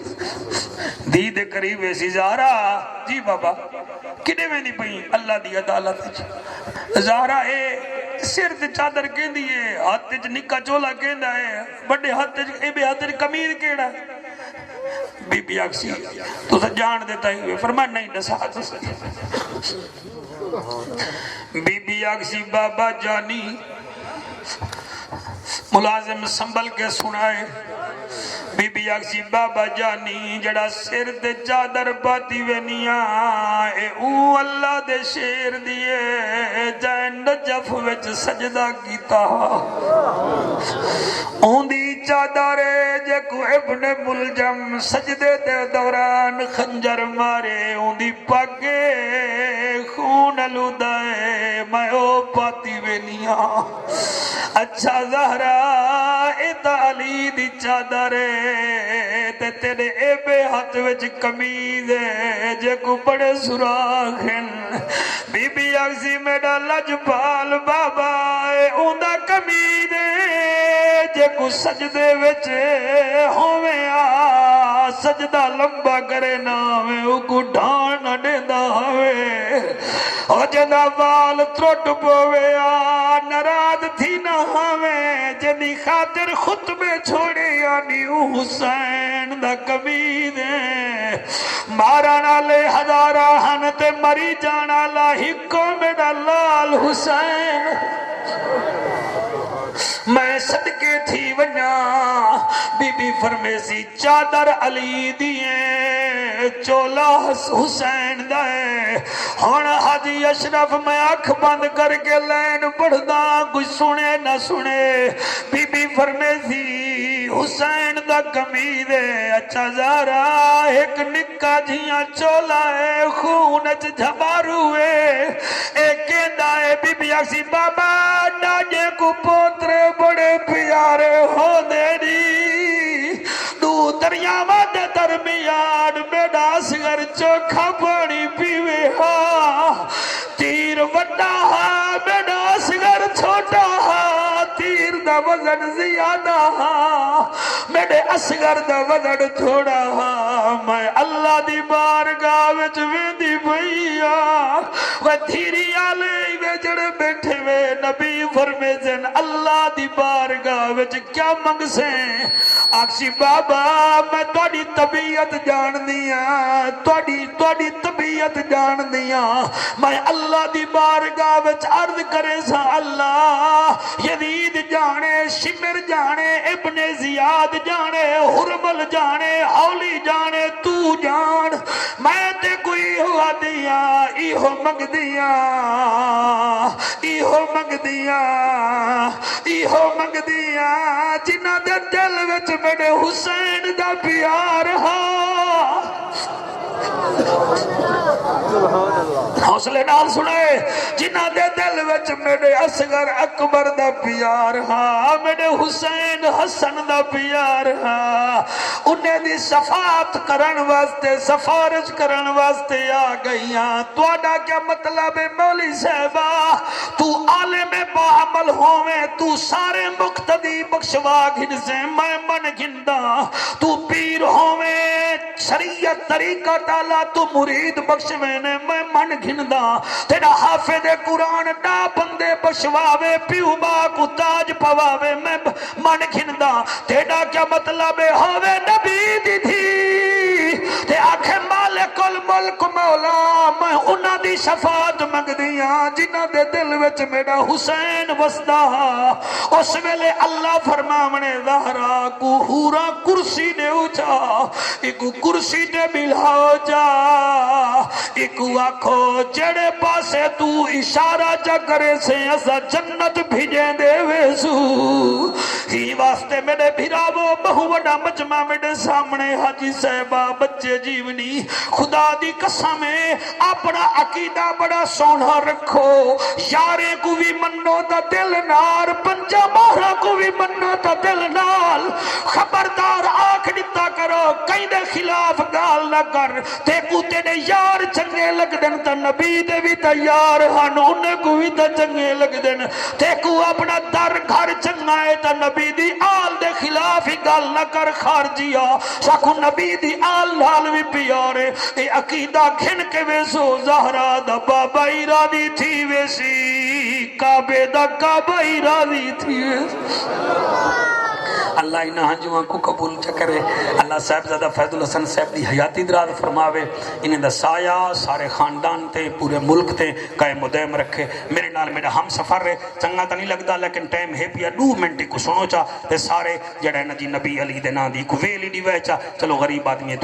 دھی دے قریب ایسی زہرا جی بابا کنے میں نہیں پہی اللہ دی عدالت زہرا اے سر تے چادر کہن دیئے ہاتھ تے نکا چولا کہن ہے بڑے ہاتھ تے بے ہاتھ تے کمیر کہڑا بی بی آکسی تو سا جان دیتا ہی فرمایا نہیں نسات بی بی آکسی بابا جانی ملازم سنبھل کے سنائے بی بی آکسی بابا جانی جڑا سر دے چادر پاتی وینیاں اے او اللہ دے شیر دیئے جائے نجف وچ سجدہ کیتا اون دی چادرے جے کو ابن ملجم سجدے دے دوران خنجر مارے اون دی پاگے خون لودائے میں او پاتی وینیاں اچھا زہرا اے علی دی چادرے تے تیرے اے بے ہاتھ وچ کمیز ہے جے کو بڑے سراخن بی بی آکسی میڈا لجپال بابا اے اوندا کمیز ہے جے کو سجدے وچ ہوویں آ سجدہ لمبا کرے نہ ہوویں او کو ڈھان نہ دیندا ہووے او جدا وال ترٹ پوے آ ناراض تھی نہ ہوویں جنی خاطر خطبے چھوڑے یعنی حسین دا کمید ہے مارانا لے ہزارہ ہن تے مری جانا لاہکو میڈا لال حسین میں صدقے تھی ونیا بی بی فرمیسی چادر علی دیئے چولا حسین دائے ہون حاجی اشرف میں اکھ بند کر کے لین پڑھدا کچھ سنے نہ سنے بی بی فرمیسی حسین دا کمید ہے اچھا زارا ایک نکا جیاں چولا ہے خونچ جھباروے ایک دائے بی بی آکسی بابا ڈاجے کو پوترے بڑے پیارے ہو دیری دو دریاوہ دے درمیان میڈا سگر چوکھا پانی پیوے ہاں تیر وڈا ہاں میڈا سگر چھوٹا ہاں تیر دا وزن زیادہ ہاں میڈے اسگر دا وزن تھوڑا ہاں میں اللہ دی بارگاہ وچ ویندی بھئیا وہ دھیری آلے ویجڑ بیٹھے وے نبی فرمیزن اللہ دی بارگاہ وچ کیا منگ سے آکسی بابا میں توڑی طبیعت جان دیا توڑی طبیعت جان دیا میں اللہ دی بارگاہ وچ عرض کرے سا اللہ یزید جانے شمر جانے ابن زیاد جانے حرمل جانے اولی جانے تو جان میں تے کوئی ہوا دیا ایہو منگ دیا ایہو منگ دیا ایہو منگ دیا جنہ دے دل وچ میرے حسین دا پیار ہاں حوصلے نال سنے جنہ دے دل وچ میرے اصغر اکبر دا پیار ہاں میرے حسین حسن دا پیار ہاں انہیں دی صفات کرن واسطے سفارش کرن واسطے آ گئیاں توڑا کیا مطلب ہے مولی صاحبہ تو عالم باعمل ہوئے تو سارے مقتدی بخشوا گھن سے میں من گھندہ تو پیر ہوئے شریعت طریقہ تعالیٰ تو مرید بخشوینے میں من گھندا تیرا حافظ قرآن ڈا بندے بشواوے پیو با کو تاج پواوے میں من گھندا تیرا کیا مطلب ہوئے نبی دی تھی تے آکھے مالک الملک مولا میں انہاں دی شفاعت منگ دیاں جنہاں دے دل وچ میرا حسین وسدا اس ویلے اللہ فرماونے زہرا کو ہورا کرسی دے اچھا ایکو کرسی دے ملا جا ایکو آکھو جڑے پاسے تو اشارہ جا کرے سے ایسا جنت بھیجے دے ویسو ہی واسطے میرے بھراو بہو وڈا مجمع میرے سامنے حاجی صاحبہ بچے جیونی خدا دی قسمیں اپنا عقیدہ بڑا سونا رکھو یارے کو بھی منو تا دل نار پنجا مارا کو بھی منو تا دل نال خبردار آنکھ نتا کرو کہیں دے خلاف گال نہ کر تے کو تیرے یار چنگے لگ دن تا نبی دے بھی تا یار ہنون کو بھی تا چنگے لگ دن تے کو اپنا در گھر چنگائے تا نبی دی آل دے خلاف ہی گال نہ کر خارجیا ساکو نبی دی آل لال بھی پیارے اے عقیدہ گھن کے ویسو زہرا دا بابا ارادی تھی ویسی کعبے دا کعبہ ارادی تھی اللہ انہاں جوان کو قبول چکرے اللہ صاحب زیادہ فیض الحسن صاحب دی حیاتی دراز فرماوے انہیں دا سایہ سارے خاندان تے پورے ملک تے قائم و دائم رکھے میرے نال میرا ہم سفر رہے چنگا تا نہیں لگتا لیکن ٹائم ہے پیا 2 منٹ کو سنو چا تے سارے جڑے نا جی نبی علی دے نا دی کو ویلی دی ویچا چلو غریب آدمی ہے